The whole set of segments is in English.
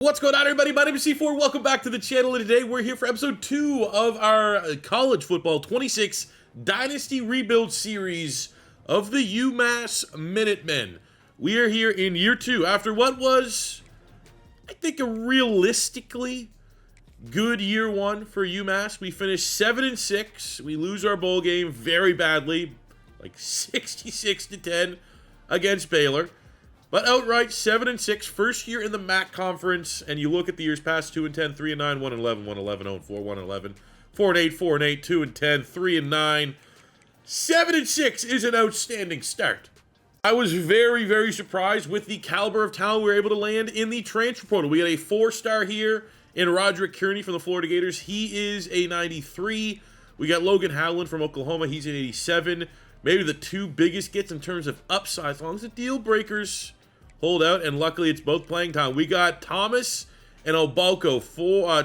What's going on, everybody? My name is C4. Welcome back to the channel, and today we're here for episode 2 of our college football 26 Dynasty Rebuild series of the UMass Minutemen. We are here in year 2 after what was, I think, a realistically good year 1 for UMass. We finished 7-6. We lose our bowl game very badly, like 66-10 against Baylor. But outright 7-6, first year in the MAC conference, and you look at the years past: 2-10, 3-9, 1-11, 1-11, 0-4, 1-11, 4-8, 4-8, 2-10, 3-9. 7-6 is an outstanding start. I was very surprised with the caliber of talent we were able to land in the transfer portal. We had a 4-star here in Roderick Kearney from the Florida Gators. He is a 93. We got Logan Howland from Oklahoma. He's an 87. Maybe the two biggest gets in terms of upside, as long as the deal breakers hold out, and luckily it's both playing time. We got Thomas and Obalko,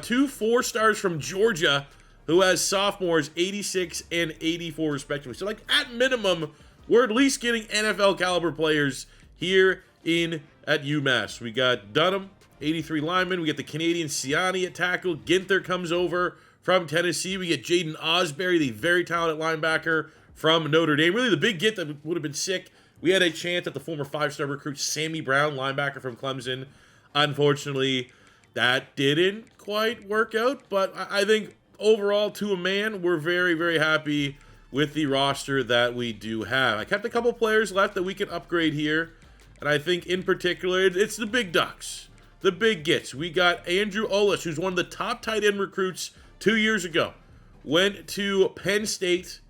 two 4-stars from Georgia, who has sophomores 86 and 84 respectively. So, like, at minimum, we're at least getting NFL caliber players here at UMass. We got Dunham, 83 lineman. We get the Canadian Siani at tackle. Ginther comes over from Tennessee. We get Jaden Osbury, the very talented linebacker from Notre Dame. Really the big get that would have been sick. We had a chance at the former 5-star recruit Sammy Brown, linebacker from Clemson. Unfortunately, that didn't quite work out, but I think overall, to a man, we're very happy with the roster that we do have. I kept a couple players left that we can upgrade here, and I think in particular, it's the big ducks, the big gets. We got Andrew Olish, who's one of the top tight end recruits 2 years ago. Went to Penn State,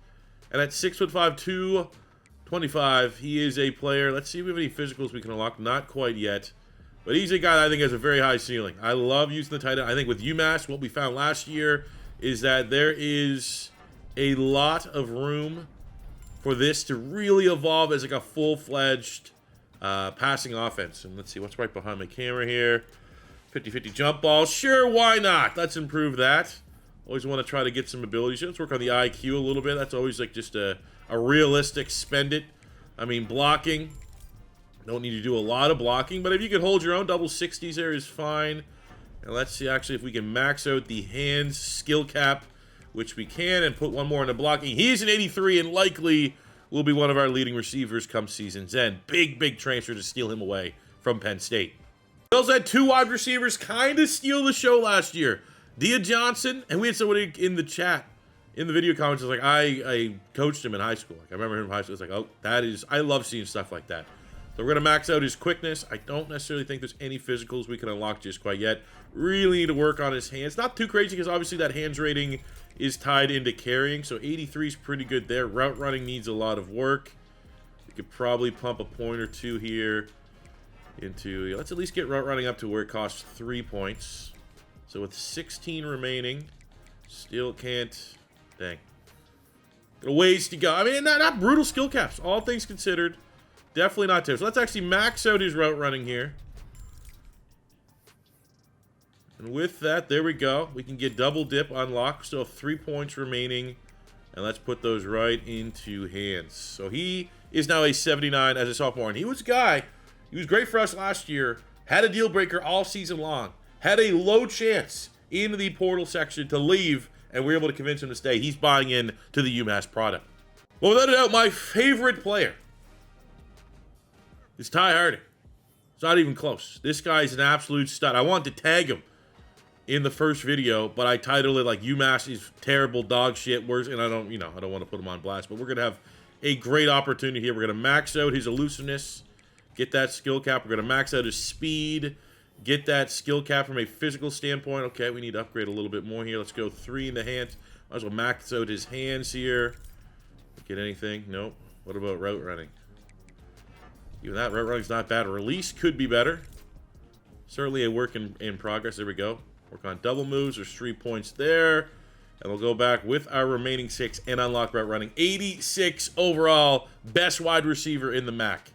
and at 6'5", 225, he is a player. Let's see if we have any physicals we can unlock. Not quite yet, but he's a guy that I think has a very high ceiling. I love using the tight end. I think with UMass, what we found last year is that there is a lot of room for this to really evolve as like a full-fledged passing offense. And let's see what's right behind my camera here. 50-50 jump ball. Sure, why not? Let's improve that. Always want to try to get some abilities. Let's work on the IQ a little bit. That's always like just a realistic spend it. I mean, blocking. Don't need to do a lot of blocking, but if you could hold your own, double 60s there is fine. And let's see actually if we can max out the hands skill cap, which we can, and put one more into blocking. He's an 83 and likely will be one of our leading receivers come season's end. Big transfer to steal him away from Penn State. We also had 2 wide receivers kind of steal the show last year. Dia Johnson, and we had somebody in the chat, in the video comments, was like, I coached him in high school. Like, I remember him in high school. It's like, oh, I love seeing stuff like that. So we're going to max out his quickness. I don't necessarily think there's any physicals we can unlock just quite yet. Really need to work on his hands. Not too crazy because obviously that hands rating is tied into carrying. So 83 is pretty good there. Route running needs a lot of work. We could probably pump a point or two here into, let's at least get route running up to where it costs 3 points. So with 16 remaining, still can't, dang. Got a ways to go. I mean, not brutal skill caps, all things considered. Definitely not terrible. So let's actually max out his route running here. And with that, there we go. We can get double dip unlocked. Still have 3 points remaining. And let's put those right into hands. So he is now a 79 as a sophomore. And he was a guy, he was great for us last year. Had a deal breaker all season long. Had a low chance in the portal section to leave, and we were able to convince him to stay. He's buying in to the UMass product. Well, without a doubt, my favorite player is Ty Harding. It's not even close. This guy's an absolute stud. I wanted to tag him in the first video, but I titled it like UMass is terrible, dog shit, worse, and I don't want to put him on blast, but we're going to have a great opportunity here. We're going to max out his elusiveness, get that skill cap. We're going to max out his speed, get that skill cap from a physical standpoint. Okay, we need to upgrade a little bit more here. Let's go 3 in the hands. Might as well max out his hands here. Get anything? Nope. What about route running? Even that route running's not bad. Release could be better. Certainly a work in progress. There we go. Work on double moves. There's 3 points there. And we'll go back with our remaining 6 and unlock route running. 86 overall. Best wide receiver in the MAC.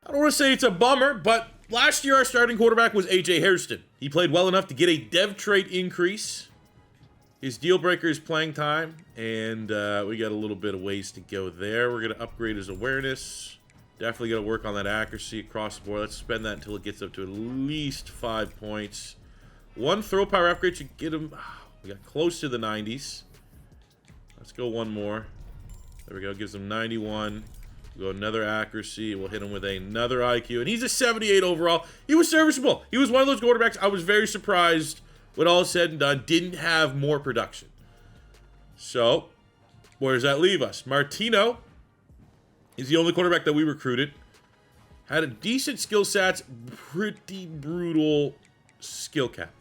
I don't want to say it's a bummer, but last year our starting quarterback was A.J. Hairston. He played well enough to get a dev trait increase. His deal breaker is playing time, and we got a little bit of ways to go there. We're going to upgrade his awareness. Definitely got to work on that accuracy across the board. Let's spend that until it gets up to at least 5 points. One throw power upgrade should get him. We got close to the 90s. Let's go one more. There we go. Gives him 91. We'll go another accuracy. We'll hit him with another IQ. And he's a 78 overall. He was serviceable. He was one of those quarterbacks I was very surprised when all is said and done didn't have more production. So, where does that leave us? Martino is the only quarterback that we recruited. Had a decent skill sets, pretty brutal skill cap.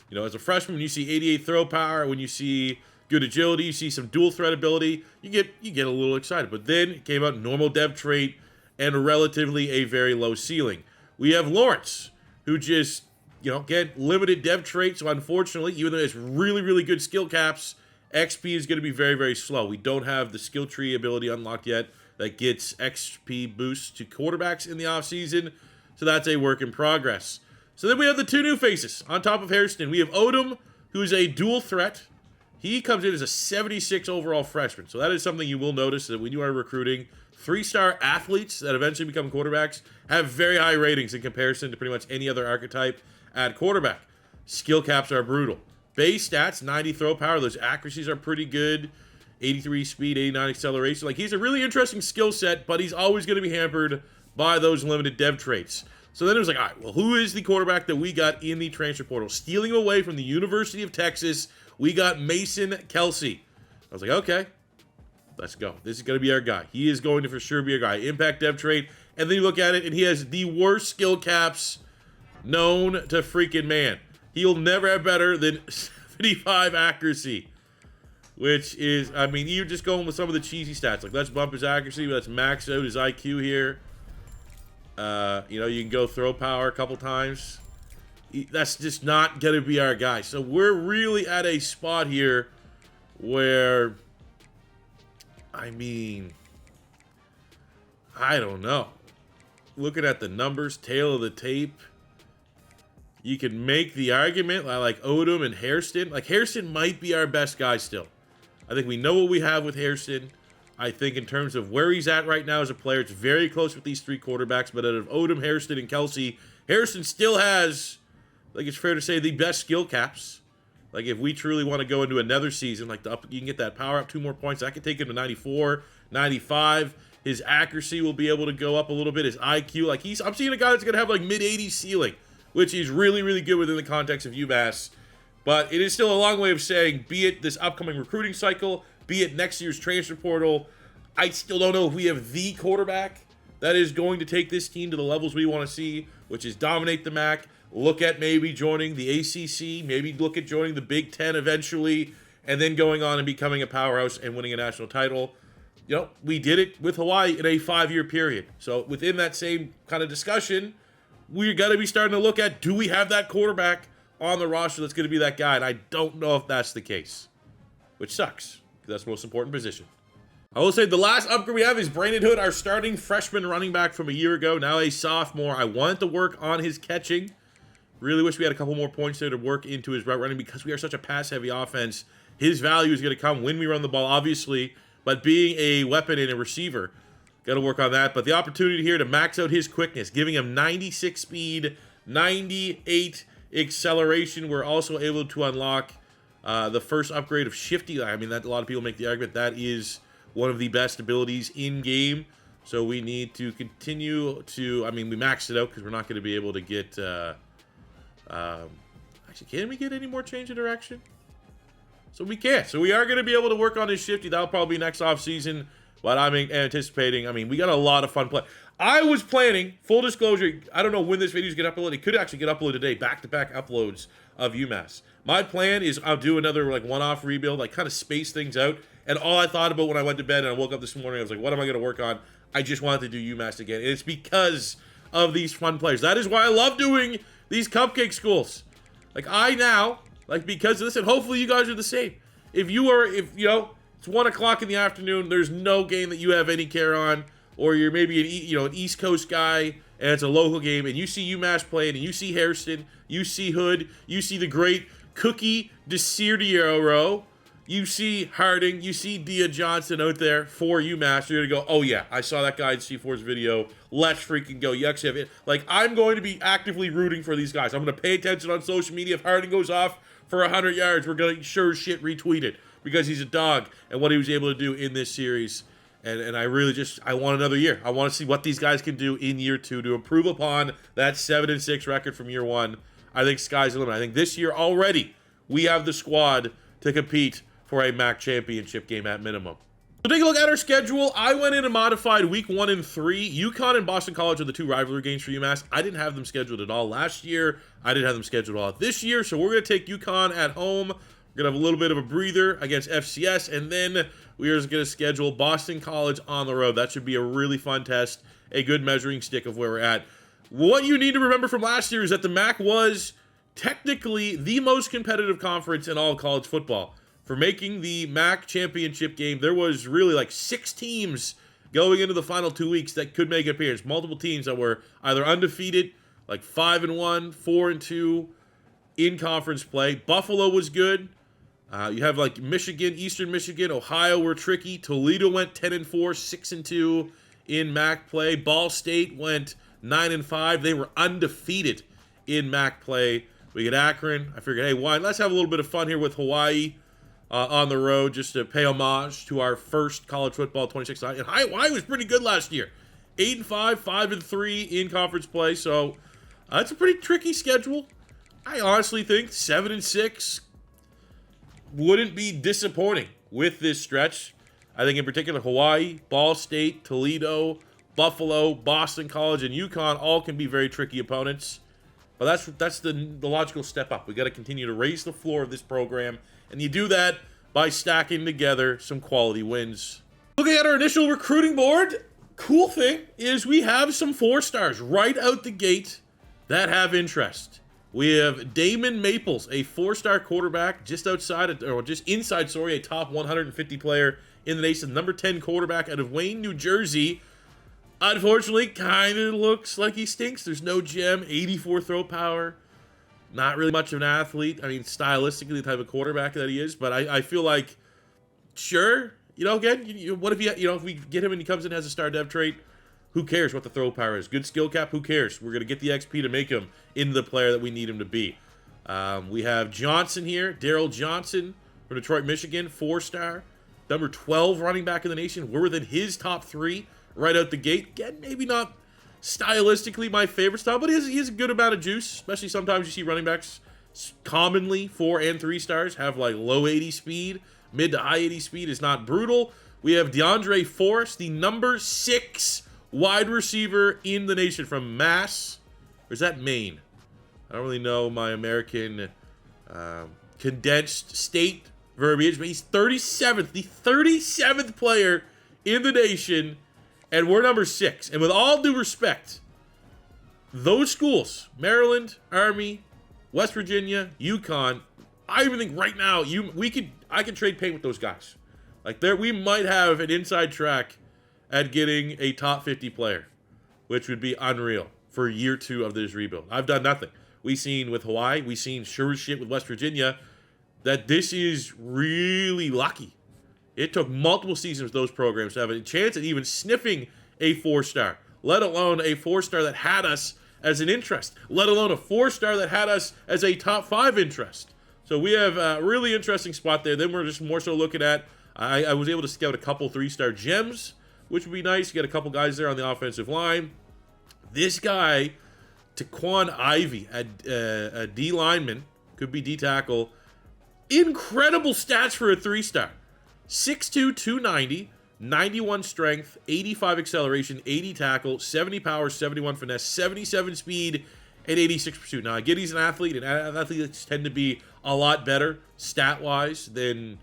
You know, as a freshman, when you see 88 throw power, when you see good agility, you see some dual threat ability, you get a little excited. But then it came out normal dev trait and relatively a very low ceiling. We have Lawrence, who just, you know, get limited dev trait. So unfortunately, even though it's really, really good skill caps, XP is going to be very, very slow. We don't have the skill tree ability unlocked yet that gets XP boosts to quarterbacks in the offseason. So that's a work in progress. So then we have the two new faces on top of Hairston. We have Odom, who's a dual threat. He comes in as a 76 overall freshman. So that is something you will notice, that when you are recruiting 3-star athletes that eventually become quarterbacks, have very high ratings in comparison to pretty much any other archetype at quarterback. Skill caps are brutal. Base stats, 90 throw power. Those accuracies are pretty good. 83 speed, 89 acceleration. Like, he's a really interesting skill set, but he's always going to be hampered by those limited dev traits. So then it was like, all right, well, who is the quarterback that we got in the transfer portal? Stealing away from the University of Texas, we got Mason Kelsey. I was like, okay, let's go. This is going to be our guy. He is going to for sure be our guy. Impact dev trait. And then you look at it, and he has the worst skill caps known to freaking man. He'll never have better than 75 accuracy. Which is, I mean, you're just going with some of the cheesy stats. Like, let's bump his accuracy. Let's max out his IQ here. You know, you can go throw power a couple times. That's just not going to be our guy. So we're really at a spot here where, I mean, I don't know. Looking at the numbers, tail of the tape, you can make the argument like Odom and Hairston. Like, Hairston might be our best guy still. I think we know what we have with Hairston. I think in terms of where he's at right now as a player, it's very close with these three quarterbacks. But out of Odom, Hairston, and Kelsey, Hairston still has, like, it's fair to say, the best skill caps. Like, if we truly want to go into another season, like, you can get that power up 2 more points. That could take him to 94, 95. His accuracy will be able to go up a little bit. His IQ, like, I'm seeing a guy that's going to have, like, mid-80s ceiling, which is really, really good within the context of UMass. But it is still a long way of saying, be it this upcoming recruiting cycle, be it next year's transfer portal, I still don't know if we have the quarterback that is going to take this team to the levels we want to see, which is dominate the MAC, look at maybe joining the ACC, maybe look at joining the Big Ten eventually, and then going on and becoming a powerhouse and winning a national title. You know, we did it with Hawaii in a 5-year period. So within that same kind of discussion, we're got to be starting to look at, do we have that quarterback on the roster that's going to be that guy? And I don't know if that's the case, which sucks, because that's the most important position. I will say the last upgrade we have is Brandon Hood, our starting freshman running back from a year ago, now a sophomore. I wanted to work on his catching. Really wish we had a couple more points there to work into his route running, because we are such a pass-heavy offense. His value is going to come when we run the ball, obviously, but being a weapon and a receiver, got to work on that. But the opportunity here to max out his quickness, giving him 96 speed, 98 acceleration. We're also able to unlock the first upgrade of Shifty. I mean, that a lot of people make the argument that is one of the best abilities in game. So we need to continue to, I mean, we maxed it out because we're not going to be able to get, actually, can we get any more change of direction? So we can't. So we are going to be able to work on his Shifty. That'll probably be next offseason. But I'm anticipating, I mean, we got a lot of fun play. I was planning, full disclosure, I don't know when this video is going to upload. It could actually get uploaded today, back-to-back uploads of UMass. My plan is I'll do another, like, one-off rebuild, like, kind of space things out. And all I thought about when I went to bed and I woke up this morning, I was like, what am I going to work on? I just wanted to do UMass again. And it's because of these fun plays. That is why I love doing these cupcake schools. Like, I now, like, because of this, and hopefully you guys are the same. If you know, it's 1 o'clock in the afternoon, there's no game that you have any care on, or you're maybe an East Coast guy, and it's a local game, and you see UMass playing, and you see Hairston, you see Hood, you see the great Cookie DeCierdiero, you see Harding, you see Dia Johnson out there for UMass, you're going to go, oh yeah, I saw that guy in C4's video. Let's freaking go. You actually have it. Like, I'm going to be actively rooting for these guys. I'm going to pay attention on social media. If Harding goes off for 100 yards, we're going to sure as shit retweet it because he's a dog and what he was able to do in this series. And I really I want another year. I want to see what these guys can do in year 2 to improve upon that 7-6 record from year 1. I think sky's the limit. I think this year already we have the squad to compete for a MAC championship game at minimum. So take a look at our schedule. I went in and modified week 1 and 3. UConn and Boston College are the 2 rivalry games for UMass. I didn't have them scheduled at all last year. I didn't have them scheduled at all this year. So we're going to take UConn at home. We're going to have a little bit of a breather against FCS. And then we are going to schedule Boston College on the road. That should be a really fun test, a good measuring stick of where we're at. What you need to remember from last year is that the MAC was technically the most competitive conference in all of college football. For making the MAC championship game, there was really like 6 teams going into the final 2 weeks that could make an appearance. Multiple teams that were either undefeated, like 5-1, 4-2 in conference play. Buffalo was good. You have like Michigan, Eastern Michigan, Ohio were tricky. Toledo went 10-4, 6-2 in MAC play. Ball State went 9-5. They were undefeated in MAC play. We get Akron. I figured, hey, why? Let's have a little bit of fun here with Hawaii. On the road, just to pay homage to our first college football 26. And Hawaii was pretty good last year. 8-5, 5-3 in conference play. So it's a pretty tricky schedule. I honestly think 7-6 wouldn't be disappointing with this stretch. I think in particular Hawaii, Ball State, Toledo, Buffalo, Boston College, and UConn all can be very tricky opponents. But that's the logical step up. We got to continue to raise the floor of this program. And you do that by stacking together some quality wins. Looking at our initial recruiting board, cool thing is we have some 4-stars right out the gate that have interest. We have Damon Maples, a 4-star quarterback just inside, a top 150 player in the nation, number 10 quarterback out of Wayne, New Jersey. Unfortunately, kind of looks like he stinks. There's no gem, 84 throw power. Not really much of an athlete. I mean, stylistically, the type of quarterback that he is. But I feel like, sure, again, what if if we get him and he comes in and has a star dev trait? Who cares what the throw power is? Good skill cap, who cares? We're going to get the XP to make him into the player that we need him to be. We have Johnson here, Daryl Johnson from Detroit, Michigan, 4-star. Number 12 running back in the nation. We're within his top 3 right out the gate. Again, maybe not stylistically my favorite style, but he has a good amount of juice, especially sometimes you see running backs commonly 4 and 3 stars have like low 80 speed, mid to high 80 speed is not brutal. We have DeAndre Forrest, the number 6 wide receiver in the nation from Mass, or is that Maine? I don't really know my American condensed state verbiage, but he's 37th, the 37th player in the nation. And we're number 6. And with all due respect, those schools, Maryland, Army, West Virginia, UConn, I even think right now I could trade paint with those guys. Like we might have an inside track at getting a top 50 player, which would be unreal for year 2 of this rebuild. I've done nothing. We've seen with Hawaii, we've seen sure as shit with West Virginia that this is really lucky. It took multiple seasons with those programs to have a chance at even sniffing a 4-star, let alone a 4-star that had us as an interest, let alone a 4-star that had us as a top 5 interest. So we have a really interesting spot there. Then we're just more so looking at, I was able to scout a couple 3-star gems, which would be nice. You get a couple guys there on the offensive line. This guy, Taquan Ivy, a D lineman, could be D tackle. Incredible stats for a 3-star. 6'2", 290, 91 strength, 85 acceleration, 80 tackle, 70 power, 71 finesse, 77 speed, and 86 pursuit. Now, I get he's an athlete, and athletes tend to be a lot better stat-wise than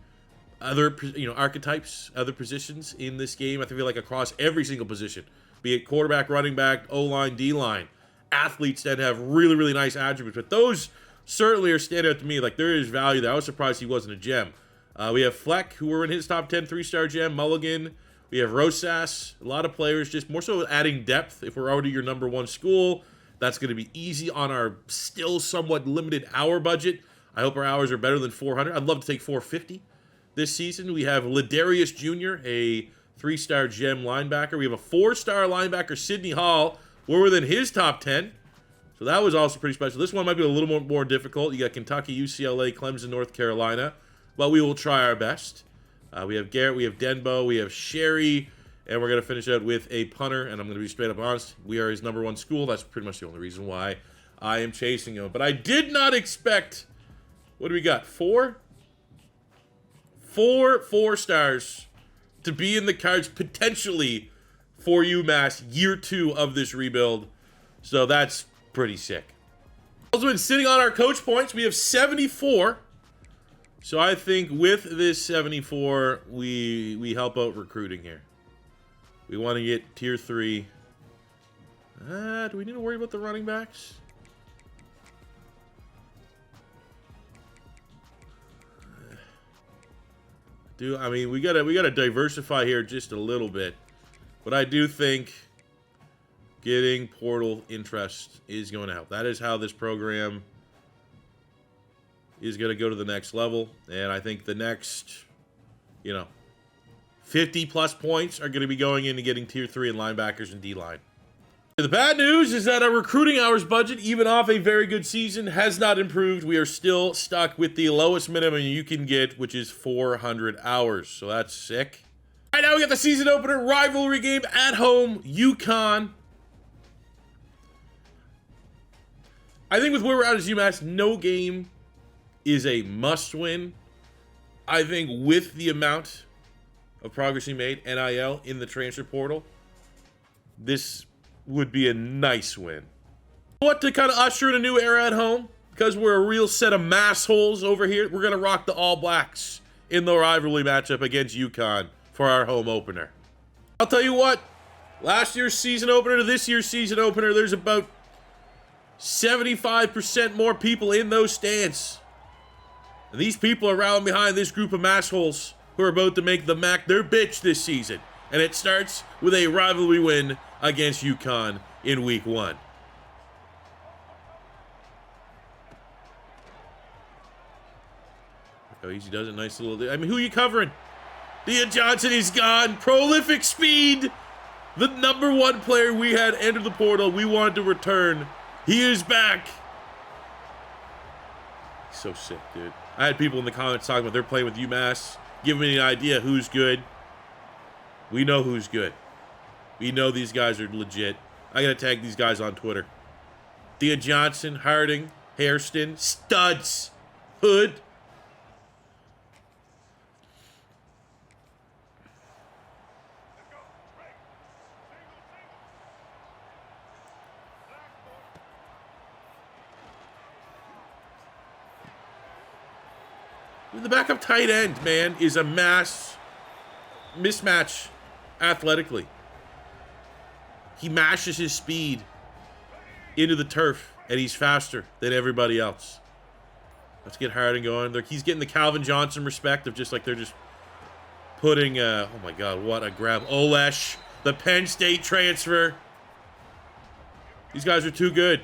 other archetypes, other positions in this game. I feel like across every single position, be it quarterback, running back, O-line, D-line, athletes tend to have really, really nice attributes. But those certainly are standing out to me. Like, there is value there. I was surprised he wasn't a gem. We have Fleck, who were in his top 10 3-star gem, Mulligan. We have Rosas, a lot of players, just more so adding depth. If we're already your number 1 school, that's going to be easy on our still somewhat limited hour budget. I hope our hours are better than 400. I'd love to take 450. this season. We have Ladarius Jr., a 3-star gem linebacker. We have a 4-star linebacker, Sidney Hall. We're within his top 10. So that was also pretty special. This one might be a little more difficult. You got Kentucky, UCLA, Clemson, North Carolina. But we will try our best. We have Garrett, we have Denbo, we have Sherry, and we're going to finish out with a punter. And I'm going to be straight up honest. We are his #1 school. That's pretty much the only reason why I am chasing him. But I did not expect... What do we got? 4? 4 stars to be in the cards potentially for UMass year 2 of this rebuild. So that's pretty sick. Also been sitting on our coach points. We have 74. So I think with this 74, we help out recruiting here. We want to get tier 3. Do we need to worry about the running backs? I mean, we gotta diversify here just a little bit. But I do think getting portal interest is going to help. That is how this program is going to go to the next level. And I think the next, 50-plus points are going to be going into getting tier 3 in linebackers and D-line. The bad news is that our recruiting hours budget, even off a very good season, has not improved. We are still stuck with the lowest minimum you can get, which is 400 hours. So that's sick. All right, now we got the season opener rivalry game at home, UConn. I think with where we're at as UMass, no game is a must-win. I think with the amount of progress we made, NIL, in the transfer portal, this would be a nice win. What to kind of usher in a new era at home, because we're a real set of massholes over here, we're going to rock the All Blacks in the rivalry matchup against UConn for our home opener. I'll tell you what, last year's season opener to this year's season opener, there's about 75% more people in those stands. And these people are rallying behind this group of massholes who are about to make the MAC their bitch this season. And it starts with a rivalry win against UConn in week 1. Oh, easy does it. Nice little... I mean, who are you covering? Dia Johnson is gone. Prolific speed. The #1 player we had entered the portal. We wanted to return. He is back. So sick, dude. I had people in the comments talking about they're playing with UMass. Give me an idea who's good. We know who's good. We know these guys are legit. I gotta tag these guys on Twitter. Dia Johnson, Harding, Hairston, studs, Hood. The backup tight end, man, is a mass mismatch athletically. He mashes his speed into the turf, and he's faster than everybody else. Let's get Harding going. He's getting the Calvin Johnson respect of just like they're just putting, oh my God, what a grab. Olesh, the Penn State transfer. These guys are too good.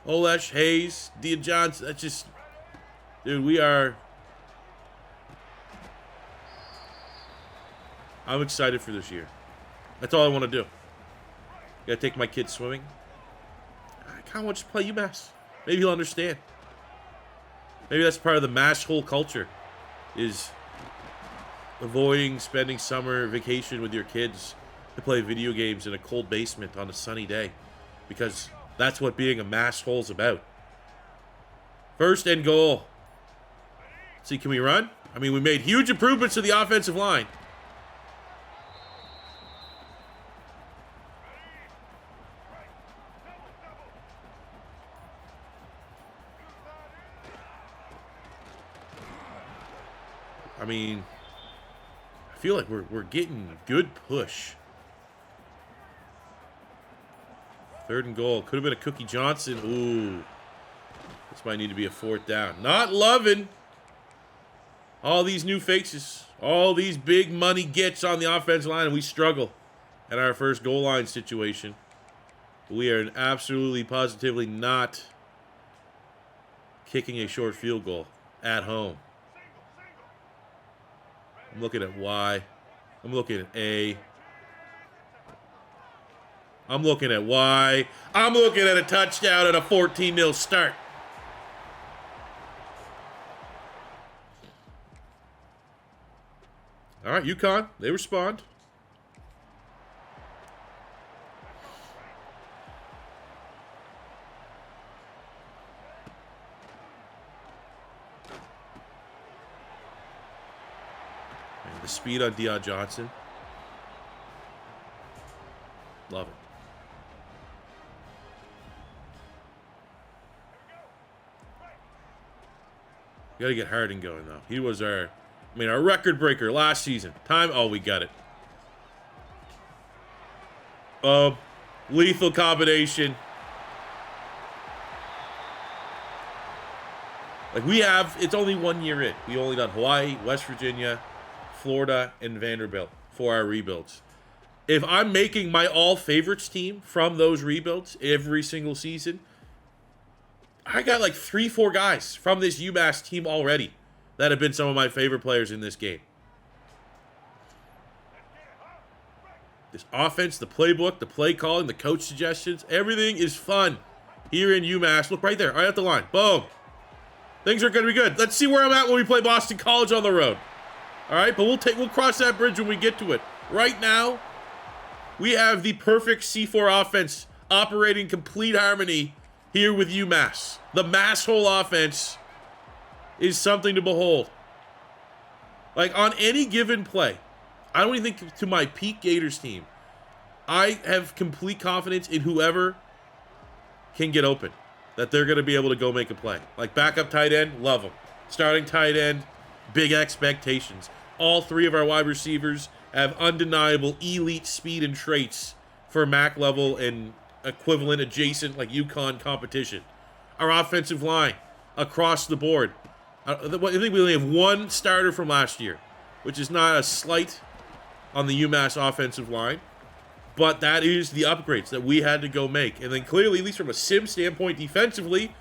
Olesh, Hayes, Dia Johnson, that's just, dude, we are... I'm excited for this year. That's all I want to do. Gotta take my kids swimming. I kind of want to just play UMass. Maybe he'll understand. Maybe that's part of the mash hole culture, is avoiding spending summer vacation with your kids to play video games in a cold basement on a sunny day, because that's what being a mash hole is about. First and goal. Let's see, can we run? I mean, we made huge improvements to the offensive line. I mean, I feel like we're getting good push. Third and goal. Could have been a Cookie Johnson. Ooh. This might need to be a 4th down. Not loving all these new faces. All these big money gets on the offensive line, and we struggle at our first goal line situation. We are absolutely, positively not kicking a short field goal at home. I'm looking at Y. I'm looking at A. I'm looking at Y. I'm looking at a touchdown and a 14-0 start. All right, UConn, they respond. And the speed on Deion Johnson. Love it. We got to get Harding going, though. He was our record breaker last season. Oh, we got it. Lethal combination. Like, it's only 1 year in. We only done Hawaii, West Virginia, Florida, and Vanderbilt for our rebuilds. If I'm making my all favorites team from those rebuilds every single season, I got like 3-4 guys from this UMass team already that have been some of my favorite players in this game. This offense, the playbook, the play calling, the coach suggestions, everything is fun here in UMass. Look right there, right at the line. Boom. Things are going to be good. Let's see where I'm at when we play Boston College on the road. All right, but we'll cross that bridge when we get to it. Right now, we have the perfect C4 offense operating complete harmony here with UMass. The mass hole offense is something to behold. Like, on any given play, I don't even think to my peak Gators team, I have complete confidence in whoever can get open, that they're going to be able to go make a play. Like, backup tight end, love them. Starting tight end, big expectations. All three of our wide receivers have undeniable elite speed and traits for MAC level and equivalent adjacent like UConn competition. Our offensive line across the board. I think we only have one starter from last year, which is not a slight on the UMass offensive line, but that is the upgrades that we had to go make. And then clearly, at least from a sim standpoint defensively,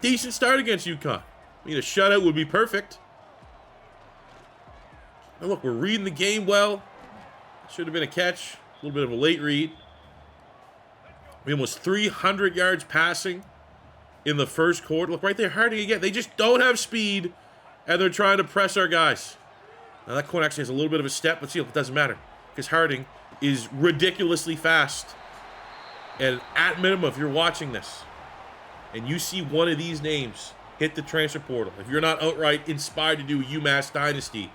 decent start against UConn. I mean, a shutout would be perfect. And look, we're reading the game well. Should have been a catch. A little bit of a late read. We almost 300 yards passing in the first quarter. Look right there, Harding again. They just don't have speed, and they're trying to press our guys. Now, that corner actually has a little bit of a step, but see, it doesn't matter because Harding is ridiculously fast. And at minimum, if you're watching this and you see one of these names hit the transfer portal, if you're not outright inspired to do UMass Dynasty,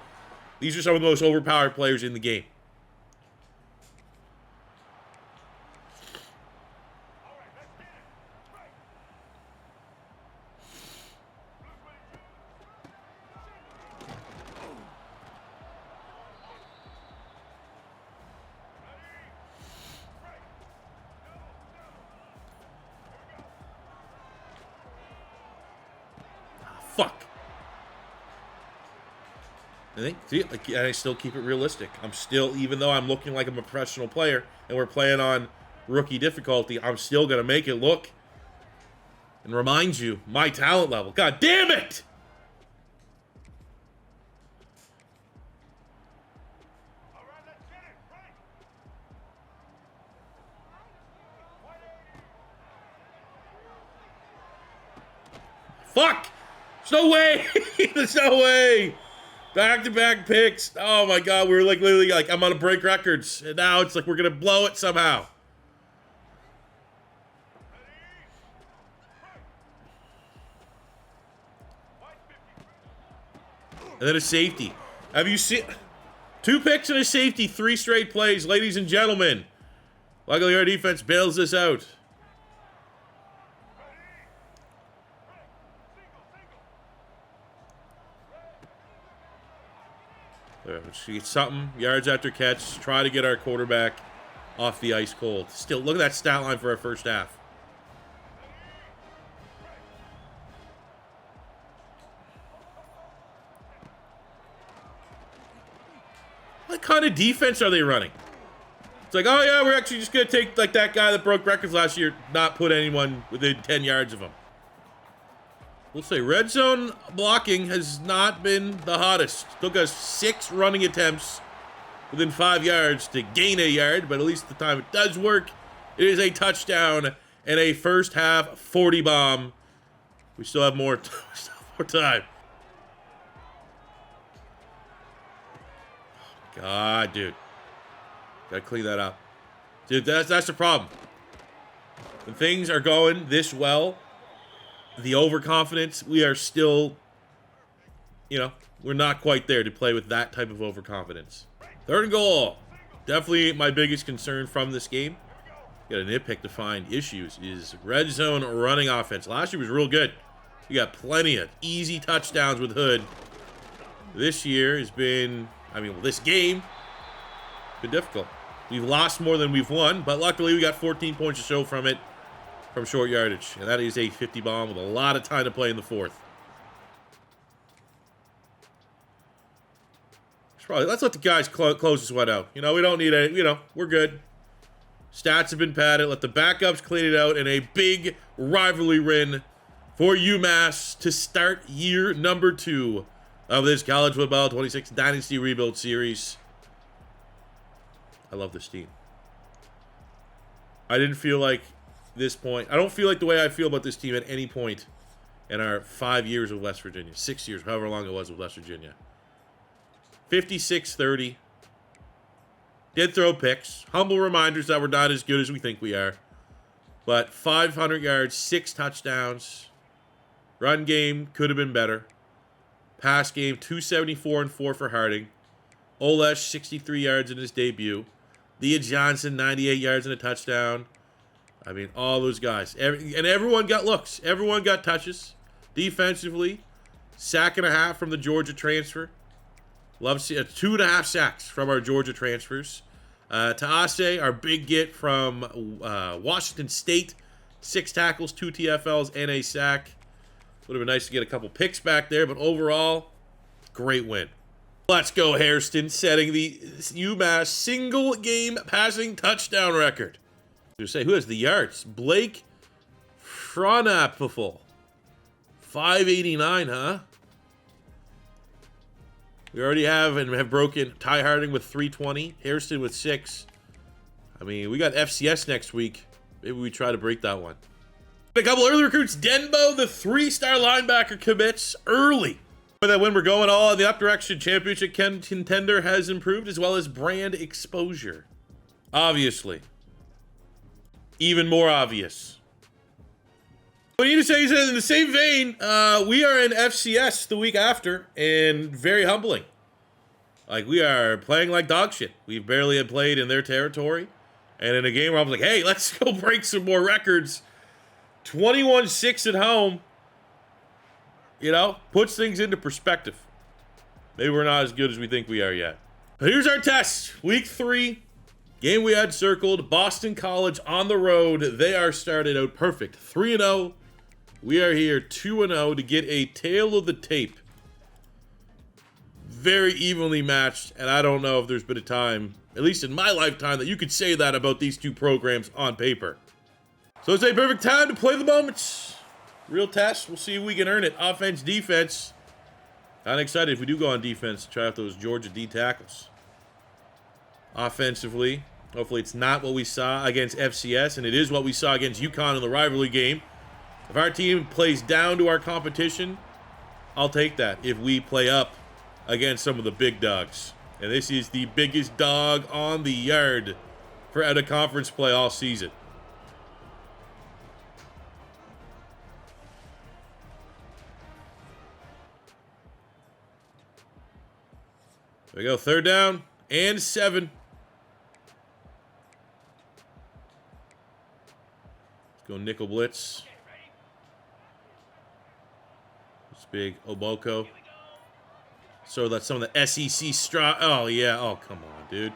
these are some of the most overpowered players in the game. Fuck. I still keep it realistic. I'm still, even though I'm looking like I'm a professional player and we're playing on rookie difficulty, I'm still going to make it look and remind you my talent level. God damn it! Fuck! There's no way! There's no way! Back-to-back picks. Oh my god, we were like literally like, I'm gonna break records. And now it's like we're gonna blow it somehow. And then a safety. Have you seen 2 picks and a safety, 3 straight plays, ladies and gentlemen? Luckily our defense bails this out. She gets something, yards after catch, try to get our quarterback off the ice cold. Still, look at that stat line for our first half. What kind of defense are they running? It's like, oh yeah, we're actually just going to take like that guy that broke records last year, not put anyone within 10 yards of him. We'll say red zone blocking has not been the hottest. Took us 6 running attempts within 5 yards to gain a yard, but at least the time it does work, it is a touchdown and a first half 40 bomb. We still have more time. God, dude. Gotta clean that up. Dude, that's the problem. When things are going this well, the overconfidence, we are still, you know, we're not quite there to play with that type of overconfidence. 3rd and goal. Definitely my biggest concern from this game. Got a nitpick to find issues is red zone running offense. Last year was real good. We got plenty of easy touchdowns with Hood. This year has been, this game, been difficult. We've lost more than we've won, but luckily we got 14 points to show from it from short yardage. And that is a 50 bomb with a lot of time to play in the 4th. Let's let the guys close this one out. We don't need a, we're good. Stats have been padded. Let the backups clean it out. And a big rivalry win for UMass to start year number 2 of this College Football 26 Dynasty Rebuild Series. I love this team. I didn't feel like this point. I don't feel like the way I feel about this team at any point in our 5 years of West Virginia. 6 years, however long it was with West Virginia. 56-30. Did throw picks. Humble reminders that we're not as good as we think we are. But 500 yards, 6 touchdowns. Run game could have been better. Pass game, 274 and 4 for Harding. Olesh, 63 yards in his debut. Leah Johnson, 98 yards and a touchdown. All those guys. And everyone got looks. Everyone got touches. Defensively, 1.5 sacks from the Georgia transfer. Love to see 2.5 sacks from our Georgia transfers. Taase, our big get from Washington State. 6 tackles, 2 TFLs, and a sack. Would have been nice to get a couple picks back there, but overall, great win. Let's go, Hairston, setting the UMass single game passing touchdown record. To say, who has the yards? Blake Fronapfel. 589, huh? We already have broken Ty Harding with 320, Hairston with 6. We got FCS next week. Maybe we try to break that one. A couple early recruits. Denbo, the 3-star linebacker, commits early. With that win, we're going all in the up direction. Championship contender has improved, as well as brand exposure. Obviously. Even more obvious. What you need to say is that in the same vein, we are in FCS the week after, and very humbling. We are playing like dog shit. We barely had played in their territory. And in a game where I was like, hey, let's go break some more records. 21-6 at home. Puts things into perspective. Maybe we're not as good as we think we are yet. But here's our test. Week 3. Game we had circled. Boston College on the road. They are started out perfect. 3-0. We are here 2-0 to get a tail of the tape. Very evenly matched. And I don't know if there's been a time, at least in my lifetime, that you could say that about these two programs on paper. So it's a perfect time to play the moments. Real test. We'll see if we can earn it. Offense, defense. I'm excited if we do go on defense to try out those Georgia D tackles. Offensively, hopefully it's not what we saw against FCS, and it is what we saw against UConn in the rivalry game. If our team plays down to our competition, I'll take that. If we play up against some of the big dogs. And this is the biggest dog on the yard for out of conference play all season. There we go, 3rd down and 7. Let's go nickel blitz. It's big Oboko. So that's some of the SEC straw. Oh, yeah. Oh, come on, dude.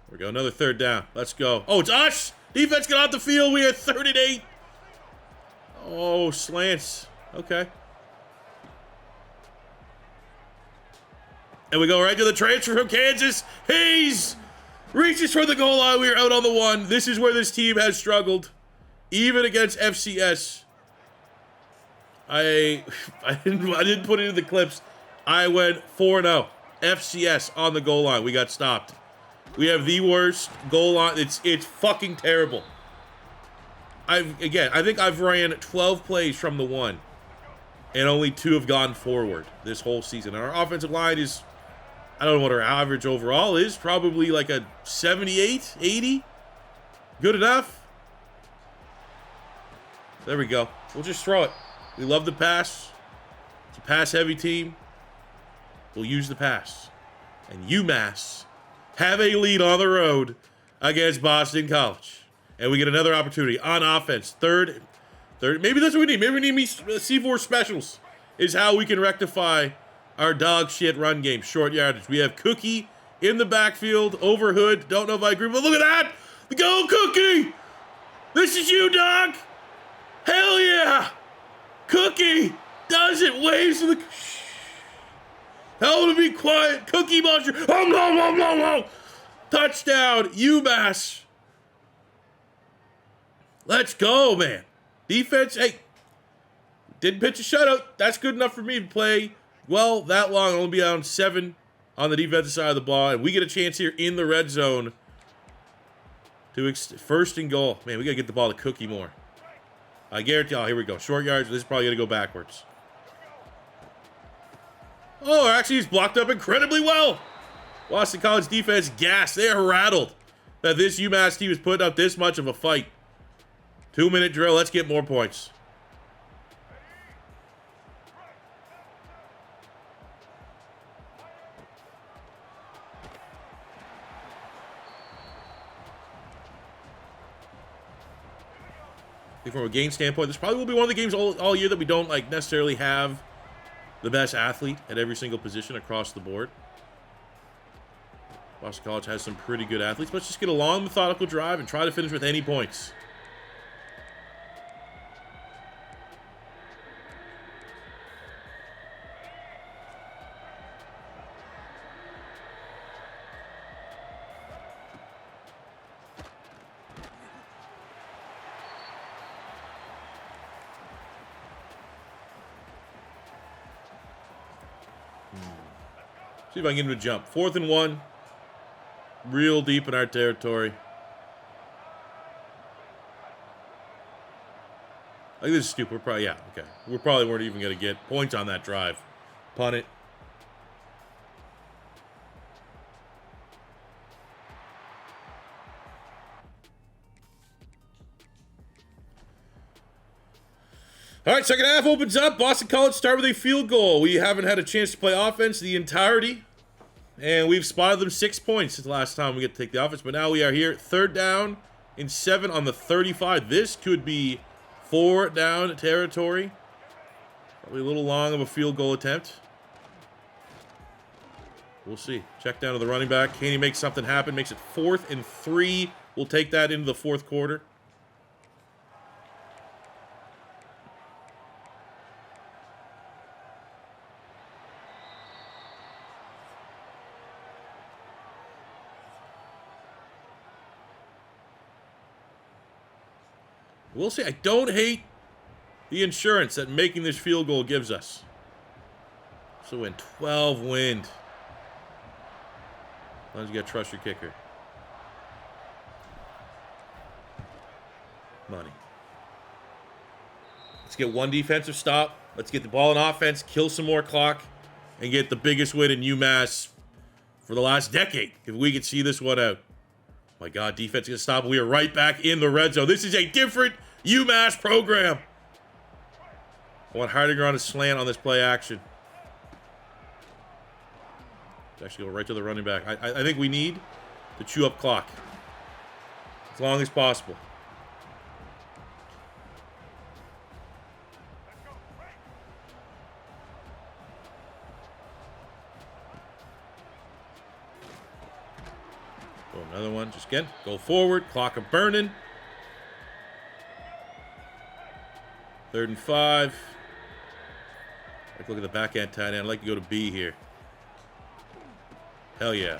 There we go, another 3rd down. Let's go. Oh, it's us! Defense got off the field. We are 3rd and 8. Oh, slants. Okay. And we go right to the transfer from Kansas. Hayes Reaches for the goal line. We are out on the 1. This is where this team has struggled. Even against FCS. I didn't put it in the clips. I went 4-0. FCS on the goal line. We got stopped. We have the worst goal line. It's fucking terrible. I think I've ran 12 plays from the 1. And only 2 have gone forward this whole season. And our offensive line is, I don't know what our average overall is. Probably like a 78, 80. Good enough. There we go. We'll just throw it. We love the pass. It's a pass-heavy team. We'll use the pass. And UMass have a lead on the road against Boston College. And we get another opportunity on offense. Third. Maybe that's what we need. Maybe we need C4 specials is how we can rectify our dog shit run game. Short yardage. We have Cookie in the backfield. Over Hood. Don't know if I agree, but look at that. Go, Cookie. This is you, dog. Hell yeah. Cookie does it. Waves to the... Tell him to be quiet. Cookie Monster. Touchdown. UMass. Let's go, man. Defense, hey, didn't pitch a shutout. That's good enough for me to play well that long. I'll only be down 7 on the defensive side of the ball. And we get a chance here in the red zone to first and goal. Man, we got to get the ball to Cookie more. I guarantee, here we go. Short yards. This is probably going to go backwards. Oh, actually, he's blocked up incredibly well. Boston College defense gassed. They are rattled that this UMass team is putting up this much of a fight. 2-minute drill. Let's get more points. From a game standpoint, this probably will be one of the games all year that we don't necessarily have the best athlete at every single position across the board. Boston College has some pretty good athletes. Let's just get a long, methodical drive and try to finish with any points. See if I can get him to jump. 4th and 1. Real deep in our territory. I think this is stupid. We're probably, yeah, okay. We probably weren't even going to get points on that drive. Punt it. All right, second half opens up. Boston College start with a field goal. We haven't had a chance to play offense the entirety, and we've spotted them 6 points since the last time we get to take the offense. But now we are here, 3rd down and 7 on the 35. This could be 4 down territory. Probably a little long of a field goal attempt. We'll see. Check down to the running back. Can he make something happen? Makes it 4th and 3. We'll take that into the 4th quarter. We'll see. I don't hate the insurance that making this field goal gives us. So in 12 wind. As long as you got to trust your kicker. Money. Let's get one defensive stop. Let's get the ball in offense, kill some more clock, and get the biggest win in UMass for the last decade. If we could see this one out. My God, defense is going to stop. We are right back in the red zone. This is a different UMass program. I want Heidegger on a slant on this play action. Let's actually go right to the running back. I think we need to chew up clock as long as possible. Go another one. Just again, go forward. Clock a burning. 3rd and 5. Look at the backhand tight end. I'd like to go to B here. Hell yeah.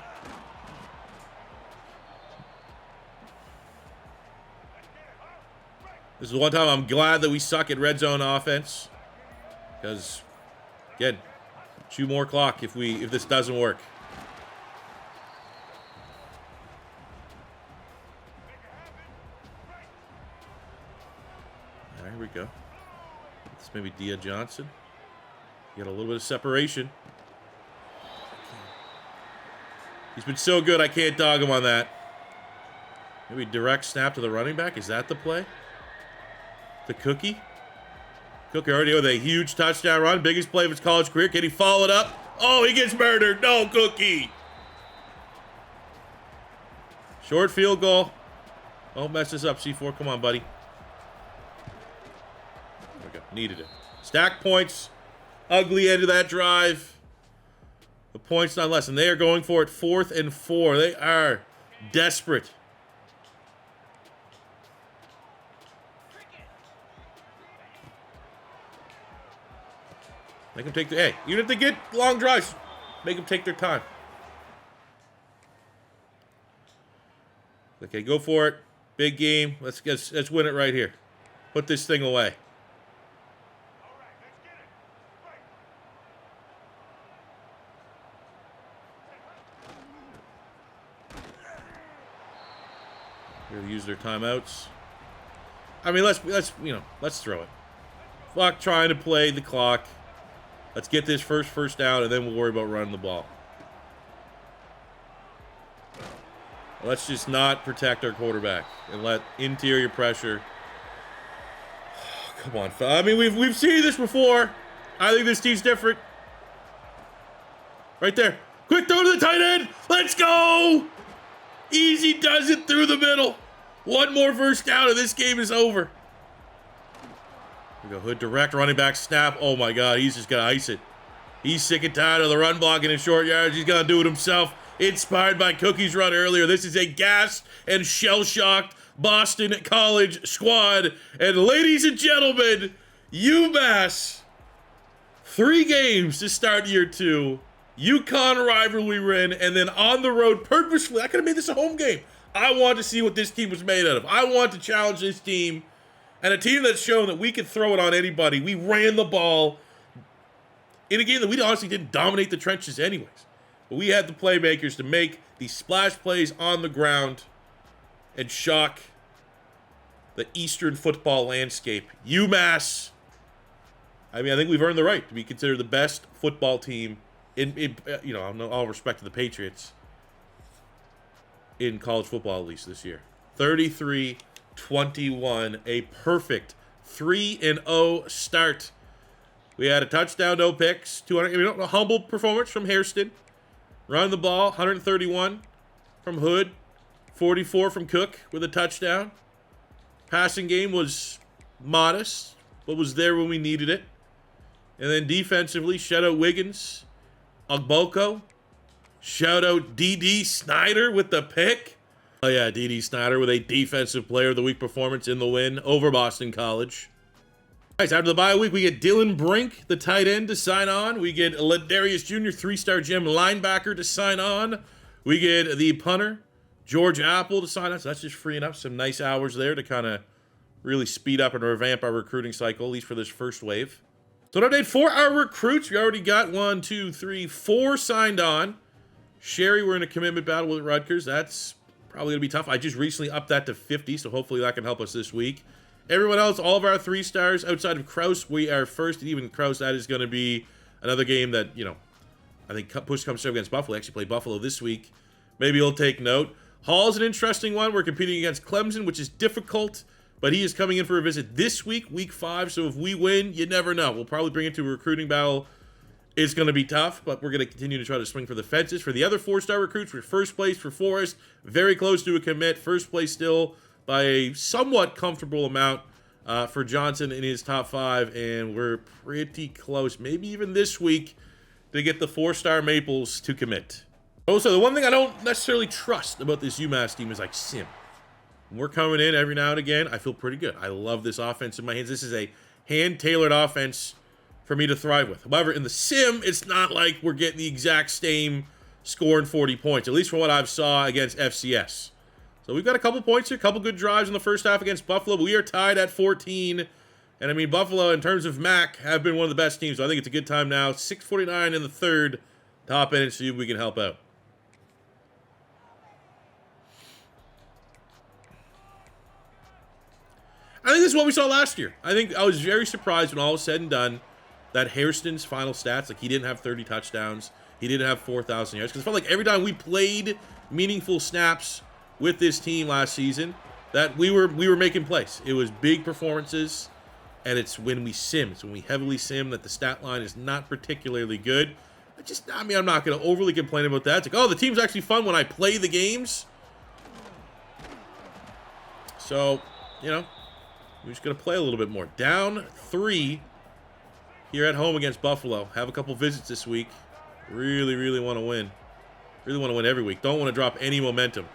This is one time I'm glad that we suck at red zone offense. Because, again, chew more clock if this doesn't work. There we go. This maybe Dia Johnson. Get a little bit of separation. He's been so good, I can't dog him on that. Maybe direct snap to the running back. Is that the play? The Cookie? Cookie already with a huge touchdown run. Biggest play of his college career. Can he follow it up? Oh, he gets murdered. No, Cookie. Short field goal. Don't mess this up, C4. Come on, buddy. There we go. Needed it. Stack points. Ugly end of that drive. The points not less. And they are going for it 4th and 4. They are desperate. Make them take hey, even if they get long drives, make them take their time. Okay, go for it. Big game. Let's win it right here. Put this thing away. Here to use their timeouts. I mean, let's throw it. Fuck trying to play the clock. Let's get this first down, and then we'll worry about running the ball. Let's just not protect our quarterback and let interior pressure. Come on, I mean, we've seen this before. I think this team's different. Right there. Quick throw to the tight end. Let's go. Easy does it through the middle. One more first down, and this game is over. We go hood direct, running back snap. Oh my God, he's just gonna ice it. He's sick and tired of the run blocking in short yards. He's gonna do it himself. Inspired by Cookie's run earlier. This is a gassed and shell-shocked Boston College squad. And ladies and gentlemen, UMass, 3 games to start year 2. UConn rivalry win, and then on the road purposefully. I could have made this a home game. I want to see what this team was made out of. I want to challenge this team. And a team that's shown that we could throw it on anybody. We ran the ball in a game that we honestly didn't dominate the trenches anyways. But we had the playmakers to make these splash plays on the ground and shock the Eastern football landscape. UMass, I mean, I think we've earned the right to be considered the best football team in all respect to the Patriots in college football, at least this year. 33-21, a perfect 3-0 start. We had a touchdown, no picks, a humble performance from Hairston. Run the ball, 131 from Hood, 44 from Cook with a touchdown. Passing game was modest, but was there when we needed it. And then defensively, shout out Wiggins, Ogboko, shout out D.D. Snyder with the pick. Oh yeah, D.D. Snyder with a defensive player of the week performance in the win over Boston College. All right, after the bye week, we get Dylan Brink, the tight end, to sign on. We get Ladarius Jr., 3-star gem linebacker, to sign on. We get the punter, George Apple, to sign on. So that's just freeing up some nice hours there to kind of really speed up and revamp our recruiting cycle, at least for this first wave. So an update for our recruits. We already got 4 signed on. Sherry, we're in a commitment battle with Rutgers. That's probably going to be tough. I just recently upped that to 50, so hopefully that can help us this week. Everyone else, all of our 3 stars outside of Kraus, we are first. And even Kraus, that is going to be another game that, I think push comes to shove against Buffalo. Actually play Buffalo this week. Maybe he'll take note. Hall's an interesting one. We're competing against Clemson, which is difficult, but he is coming in for a visit this week, week 5. So if we win, you never know. We'll probably bring it to a recruiting battle. It's going to be tough, but we're going to continue to try to swing for the fences. For the other 4-star recruits, we're first place for Forrest. Very close to a commit. First place still by a somewhat comfortable amount for Johnson in his top 5. And we're pretty close, maybe even this week, to get the 4-star Maples to commit. Also, the one thing I don't necessarily trust about this UMass team is like sim. When we're coming in every now and again, I feel pretty good. I love this offense in my hands. This is a hand-tailored offense for me to thrive with. However, in the sim, it's not like we're getting the exact same scoring 40 points, at least from what I've saw against FCS. So So we've got a couple points here, a couple good drives in the first half against Buffalo. We are tied at 14. And I mean, Buffalo, in terms of MAC, have been one of the best teams. So I think it's a good time now. 6:49 in the third. Top in and see if we can help out. I think this is what we saw last year. I think I was very surprised when all was said and done that Hairston's final stats, like he didn't have 30 touchdowns. He didn't have 4,000 yards. Because it felt like every time we played meaningful snaps with this team last season, that we were making plays. It was big performances, and it's when we sim, it's when we heavily sim that the stat line is not particularly good. I mean, I'm not going to overly complain about that. It's like, oh, the team's actually fun when I play the games. So, you know, we're just going to play a little bit more. Down 3 here at home against Buffalo. Have a couple visits this week. Really, really want to win. Really want to win every week. Don't want to drop any momentum.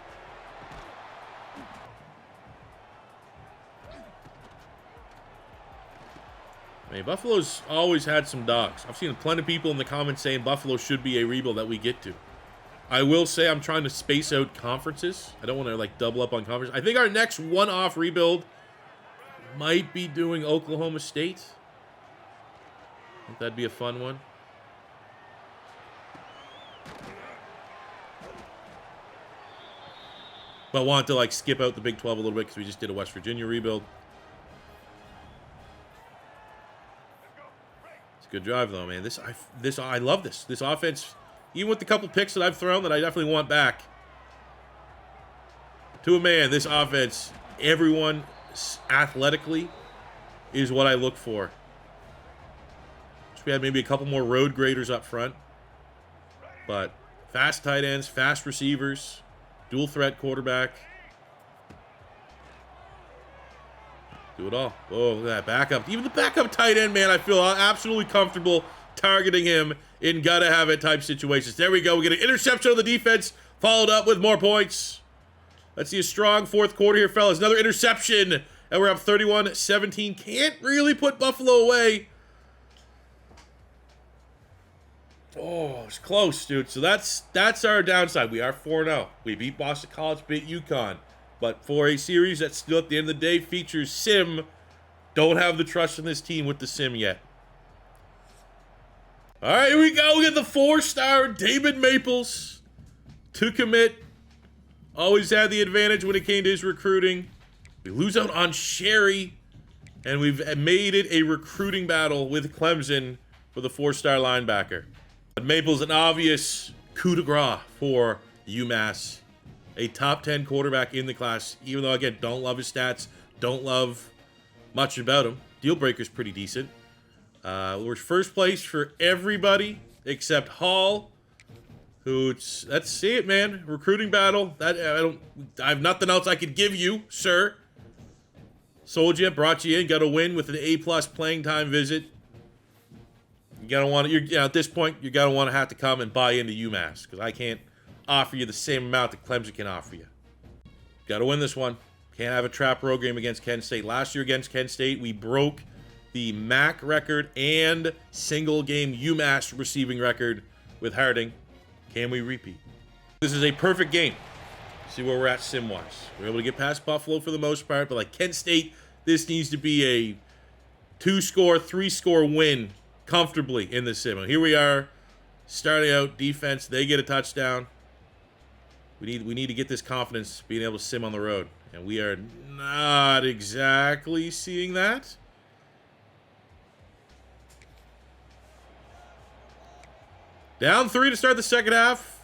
I mean, Buffalo's always had some dogs. I've seen plenty of people in the comments saying Buffalo should be a rebuild that we get to. I will say I'm trying to space out conferences. I don't want to, like, double up on conferences. I think our next one-off rebuild might be doing Oklahoma State. I think that'd be a fun one. But I want to, like, skip out the Big 12 a little bit because we just did a West Virginia rebuild. It's a good drive, though, man. I love this. This offense, even with the couple picks that I've thrown that I definitely want back. To a man, this offense, everyone athletically is what I look for. We had maybe a couple more road graders up front. But fast tight ends, fast receivers, dual threat quarterback. Do it all. Oh, look at that backup. Even the backup tight end, man, I feel absolutely comfortable targeting him in gotta have it type situations. There we go. We get an interception of the defense, followed up with more points. Let's see a strong fourth quarter here, fellas. Another interception, and we're up 31-17. Can't really put Buffalo away. Oh, it's close, dude. So that's our downside. We are 4-0. We beat Boston College, beat UConn. But for a series that still at the end of the day features sim, don't have the trust in this team with the sim yet. All right, here we go. We got the 4-star David Maples to commit. Always had the advantage when it came to his recruiting. We lose out on Sherry, and we've made it a recruiting battle with Clemson for the 4-star linebacker. But Maples, an obvious coup de grace for UMass. A top 10 quarterback in the class, even though, again, don't love his stats, don't love much about him. Deal breaker's pretty decent. We're first place for everybody except Hall, let's see it, man. Recruiting battle. I have nothing else I could give you, sir. Sold you, brought you in, got a win with an A+ playing time visit. You gotta want to, at this point, you're gonna want to have to come and buy into UMass because I can't offer you the same amount that Clemson can offer you. Got to win this one. Can't have a trap road game against Kent State. Last year against Kent State, we broke the MAC record and single game UMass receiving record with Harding. Can we repeat? This is a perfect game. See where we're at sim-wise. We're able to get past Buffalo for the most part, but like Kent State, this needs to be a 2-score, 3-score win comfortably in the sim. And here we are, starting out defense. They get a touchdown. We need to get this confidence being able to sim on the road. And we are not exactly seeing that. Down 3 to start the second half.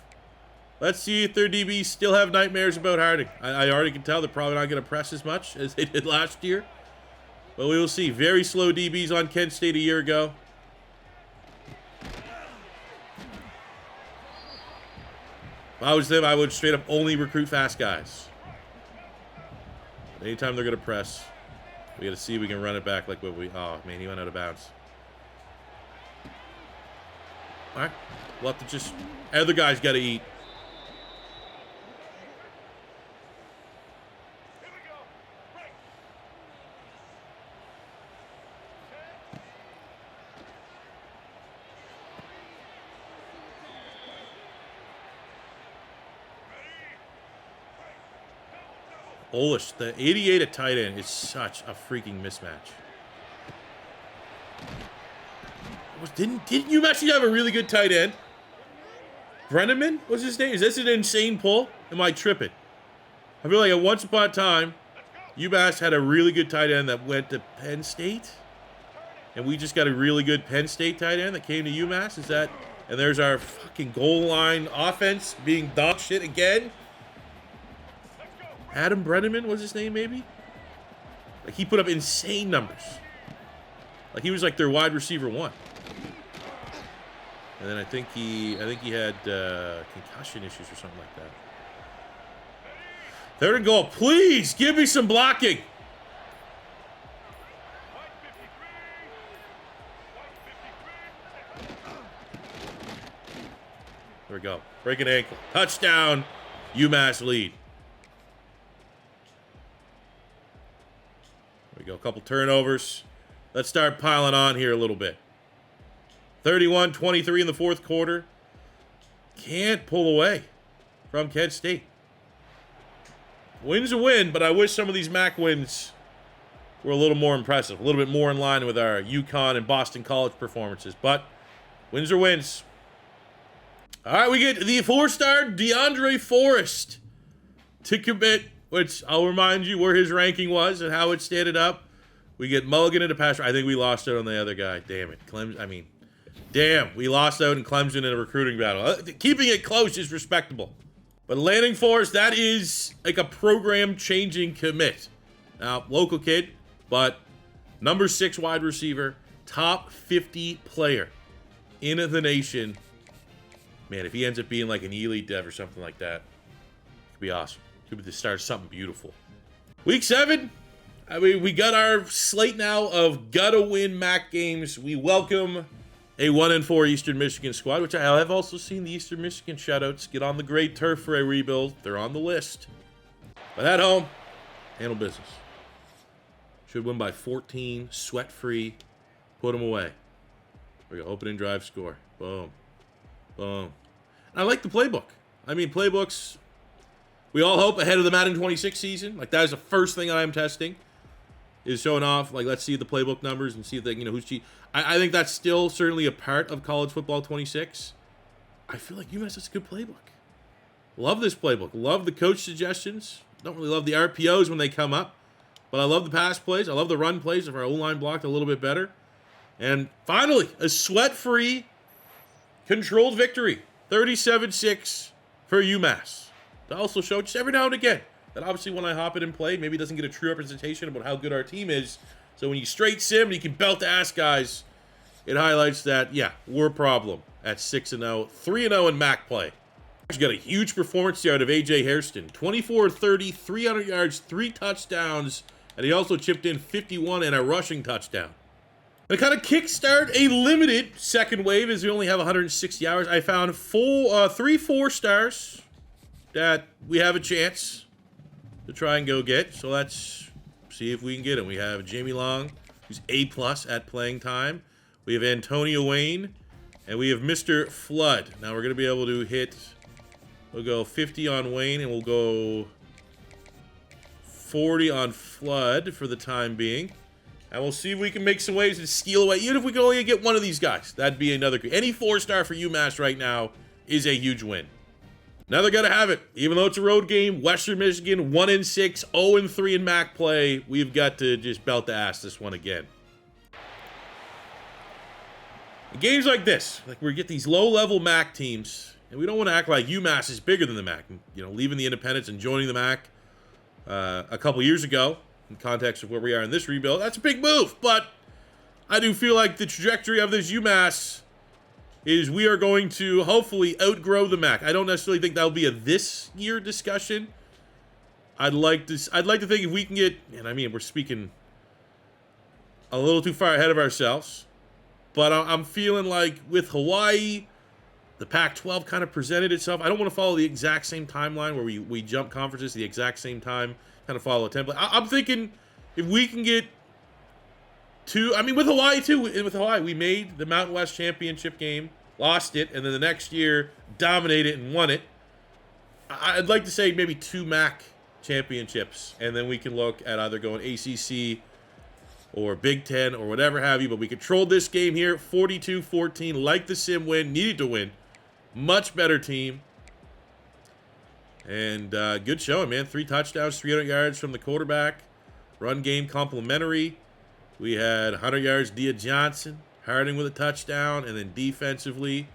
Let's see if their DBs still have nightmares about Harding. I already can tell they're probably not going to press as much as they did last year. But we will see. Very slow DBs on Kent State a year ago. If I was them, I would straight up only recruit fast guys. Anytime they're going to press, we got to see if we can run it back like what we... Oh, man, he went out of bounds. All right. We'll have to just... Other guys got to eat. Olish, the 88 at tight end is such a freaking mismatch. Didn't you actually have a really good tight end? Brenneman was his name? Is this an insane pull? Am I tripping? I feel like at once upon a time, UMass had a really good tight end that went to Penn State. And we just got a really good Penn State tight end that came to UMass. Is that... And there's our fucking goal line offense being dog shit again. Adam Brenneman was his name, maybe? Like, he put up insane numbers. Like, he was like their wide receiver 1. And then I think he had concussion issues or something like that. Third and goal. Please give me some blocking. There we go. Break an ankle. Touchdown. UMass lead. There we go. A couple turnovers. Let's start piling on here a little bit. 31-23 in the fourth quarter. Can't pull away from Kent State. Win's a win, but I wish some of these MAC wins were a little more impressive. A little bit more in line with our UConn and Boston College performances. But wins are wins. All right, we get the 4-star DeAndre Forrest to commit, which I'll remind you where his ranking was and how it stated up. We get Mulligan into pass. I think we lost out on the other guy. Damn it. Damn, we lost out in Clemson in a recruiting battle. Keeping it close is respectable. But landing Forrest, that is like a program-changing commit. Now, local kid, but number 6 wide receiver, top 50 player in the nation. Man, if he ends up being like an elite dev or something like that, it could be awesome. Could be the start of something beautiful. Week 7. I mean, we got our slate now of gotta-win MAC games. We welcome a 1-4 Eastern Michigan squad, which I have also seen the Eastern Michigan shutouts get on the great turf for a rebuild. They're on the list. But at home, handle business. Should win by 14, sweat-free, put them away. There we go, opening drive score. Boom. Boom. And I like the playbook. I mean, playbooks, we all hope ahead of the Madden 26 season. Like, that is the first thing I'm testing, is showing off, like, let's see the playbook numbers and see if they, who's cheat. I think that's still certainly a part of college football 26. I feel like UMass has a good playbook. Love this playbook. Love the coach suggestions. Don't really love the RPOs when they come up, but I love the pass plays. I love the run plays if our O-line blocked a little bit better. And finally, a sweat-free, controlled victory. 37-6 for UMass. To also show just every now and again that obviously when I hop in and play, maybe it doesn't get a true representation about how good our team is. So when you straight sim and you can belt the ass guys, it highlights that, yeah, we're a problem at 6-0, 3-0 in MAC play. Actually got a huge performance here out of A.J. Hairston. 24-30, 300 yards, 3 touchdowns, and he also chipped in 51 and a rushing touchdown. And kind of kickstart a limited second wave as we only have 160 hours. I found 3 4-stars that we have a chance to try and go get. So let's see if we can get him. We have Jamie Long, who's A+ at playing time. We have Antonio Wayne, and we have Mr. Flood. Now we're going to be able to hit, we'll go 50 on Wayne, and we'll go 40 on Flood for the time being. And we'll see if we can make some waves and steal away. Even if we can only get one of these guys, that'd be another. Any 4-star for UMass right now is a huge win. Now they're going to have it. Even though it's a road game, Western Michigan, 1-6, 0-3 in MAC play. We've got to just belt the ass this one again. In games like this, like we get these low-level MAC teams, and we don't want to act like UMass is bigger than the MAC. Leaving the independents and joining the MAC a couple years ago, in context of where we are in this rebuild, that's a big move. But I do feel like the trajectory of this UMass is we are going to hopefully outgrow the MAC. I don't necessarily think that'll be a this year discussion. I'd like to think if we can get, and I mean we're speaking a little too far ahead of ourselves, but I'm feeling like with Hawaii, the Pac-12 kind of presented itself. I don't want to follow the exact same timeline where we jump conferences the exact same time, kind of follow a template. I'm thinking if we can get to, I mean, with Hawaii too, with Hawaii, we made the Mountain West Championship game, lost it, and then the next year dominated and won it. I'd like to say maybe 2 MAC championships, and then we can look at either going ACC or Big Ten or whatever have you. But we controlled this game here, 42-14, like the sim win, needed to win. Much better team. And good showing, man. 3 touchdowns, 300 yards from the quarterback. Run game complimentary. We had 100 yards, Dia Johnson. Harding with a touchdown. And then defensively,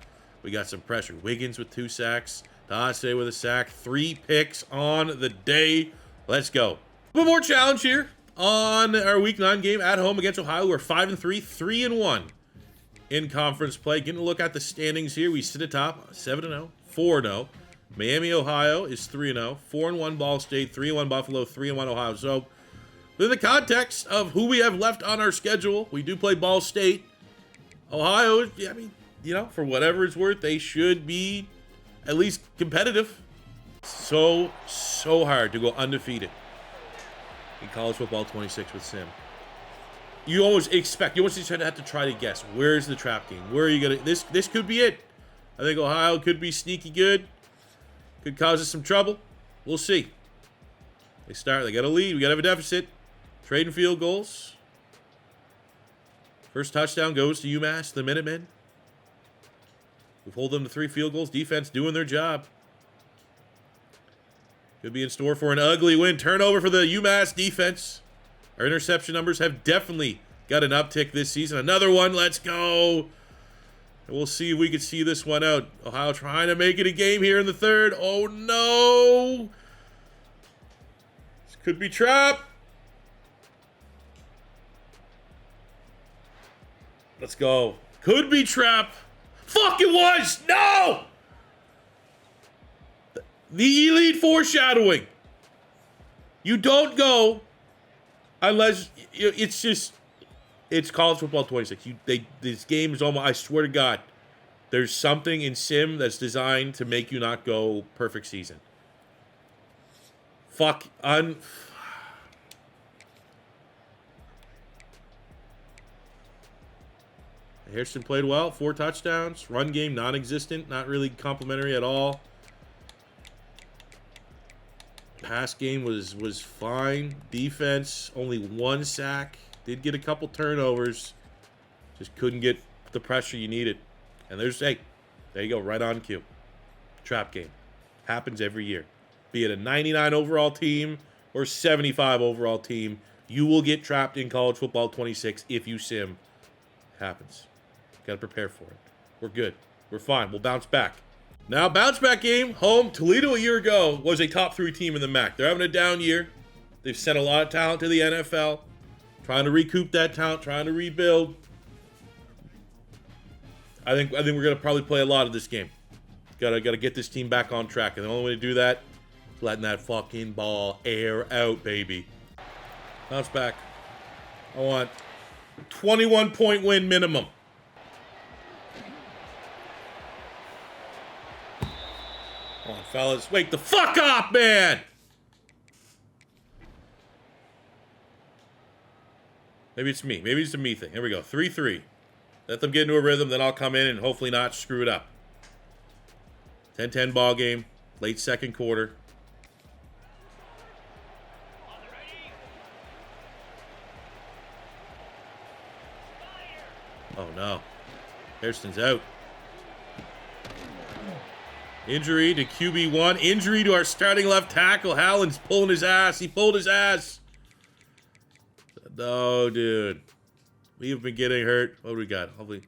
we got some pressure. Wiggins with 2 sacks. Dynasty with a sack. 3 picks on the day. Let's go. A bit more challenge here on our Week 9 game at home against Ohio. We're 5-3, 3-1 in conference play. Getting a look at the standings here. We sit atop 7-0, 4-0. Miami, Ohio is 3-0, 4-1 Ball State, 3-1 Buffalo, 3-1 Ohio. So, in the context of who we have left on our schedule, we do play Ball State. Ohio, I mean, you know, for whatever it's worth, they should be at least competitive. So hard to go undefeated in college football 26 with Sim. You almost have to try to guess, where's the trap game? Where are you going to, this could be it. I think Ohio could be sneaky good. Could cause us some trouble. We'll see. They got a lead. We got to have a deficit. Trading field goals. First touchdown goes to UMass, the Minutemen. We've hold them to 3 field goals. Defense doing their job. Could be in store for an ugly win. Turnover for the UMass defense. Our interception numbers have definitely got an uptick this season. Another one. Let's go. And we'll see if we can see this one out. Ohio trying to make it a game here in the 3rd. Oh, no. This could be trap. Let's go. Could be trap. Fuck, it was. No. The elite foreshadowing. You don't go unless it's college football 26. This game is almost, I swear to God, there's something in Sim that's designed to make you not go perfect season. Hairston played well, 4 touchdowns. Run game non-existent, not really complimentary at all. Pass game was fine. Defense, only 1 sack. Did get a couple turnovers. Just couldn't get the pressure you needed. And there you go, right on cue. Trap game. Happens every year. Be it a 99 overall team or 75 overall team, you will get trapped in college football 26 if you sim. Happens. Got to prepare for it. We're good. We're fine. We'll bounce back. Now, bounce back game, home. Toledo a year ago was a top 3 team in the MAC. They're having a down year. They've sent a lot of talent to the NFL. Trying to recoup that talent, trying to rebuild. I think we're gonna probably play a lot of this game. Gotta get this team back on track, and the only way to do that is letting that fucking ball air out, baby. Bounce back. I want 21-point win minimum. Come on, fellas, wake the fuck up, man! Maybe it's me. Maybe it's a me thing. Here we go. 3-3. Let them get into a rhythm, then I'll come in and hopefully not screw it up. 10-10 ball game. Late 2nd quarter. Oh, no. Hairston's out. Injury to QB1. Injury to our starting left tackle. Hallen's pulling his ass. He pulled his ass. No, dude. We've been getting hurt. What do we got? Hopefully.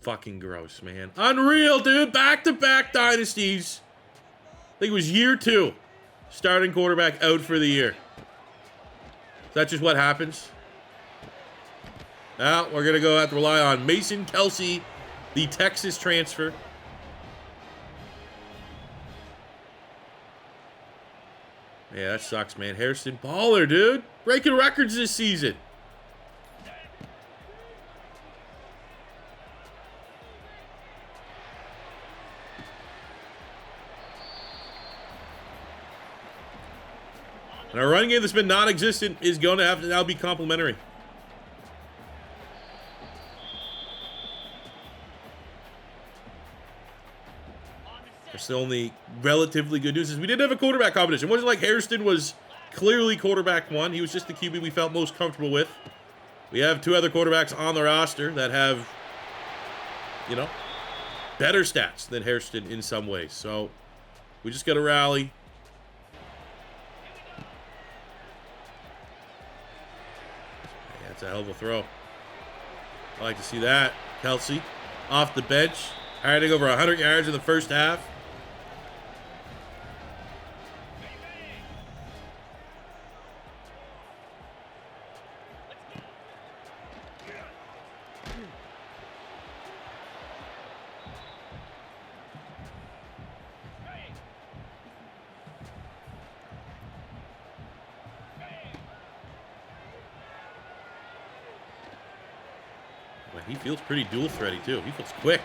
Fucking gross, man. Unreal, dude. Back-to-back dynasties. I think it was year 2. Starting quarterback out for the year. Is that just what happens? Now, we're going to have to rely on Mason Kelsey, the Texas transfer. Yeah, that sucks, man. Hairston baller, dude. Breaking records this season. And our running game that's been non-existent is going to have to now be complimentary. That's the only relatively good news is we did have a quarterback competition. It wasn't like Hairston was clearly quarterback one. He was just the QB we felt most comfortable with. We have two other quarterbacks on the roster that have, you know, better stats than Hairston in some ways. So we just got to rally. Yeah, that's a hell of a throw. I like to see that. Kelsey off the bench, adding over 100 yards in the first half. He feels pretty dual thready too. He feels quick.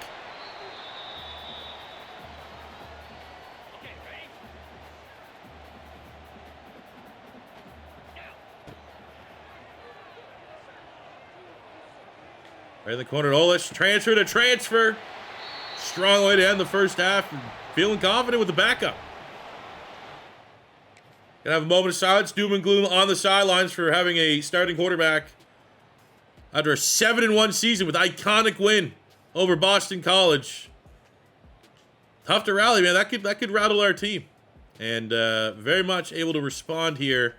Right in the corner. Oh, let's transfer to transfer. Strong way to end the first half. Feeling confident with the backup. Gonna have a moment of silence. Doom and gloom on the sidelines for having a starting quarterback after a 7-1 season with iconic win over Boston College. Tough to rally, man. That could rattle our team. And very much able to respond here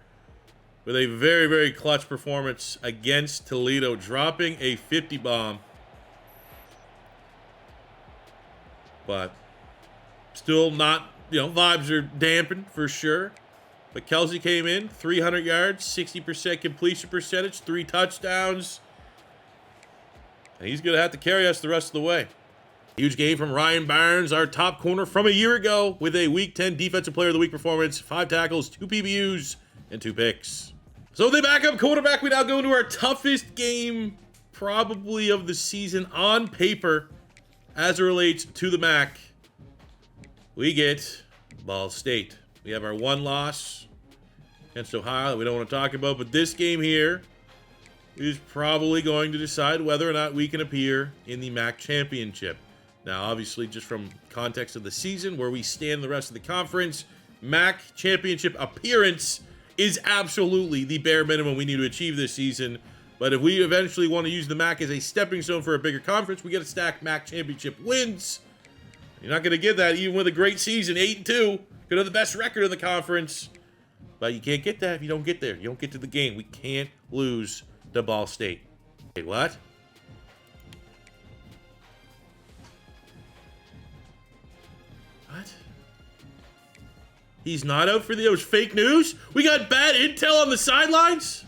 with a very, very clutch performance against Toledo, dropping a 50 bomb. But still not, vibes are dampened for sure. But Kelsey came in, 300 yards, 60% completion percentage, 3 touchdowns. And he's going to have to carry us the rest of the way. Huge game from Ryan Barnes, our top corner from a year ago, with a Week 10 Defensive Player of the Week performance, 5 tackles, 2 PBUs, and 2 picks. So with the backup quarterback, we now go into our toughest game probably of the season on paper as it relates to the MAC. We get Ball State. We have our one loss against Ohio that we don't want to talk about, but this game here is probably going to decide whether or not we can appear in the MAC championship. Now, obviously, just from context of the season, where we stand the rest of the conference, MAC championship appearance is absolutely the bare minimum we need to achieve this season. But if we eventually want to use the MAC as a stepping stone for a bigger conference, we got to stack MAC championship wins. You're not going to get that even with a great season, 8-2. Could have the best record in the conference. But you can't get that if you don't get there. You don't get to the game. We can't lose to Ball State. Wait, what? What? He's not out for the... It was fake news? We got bad intel on the sidelines?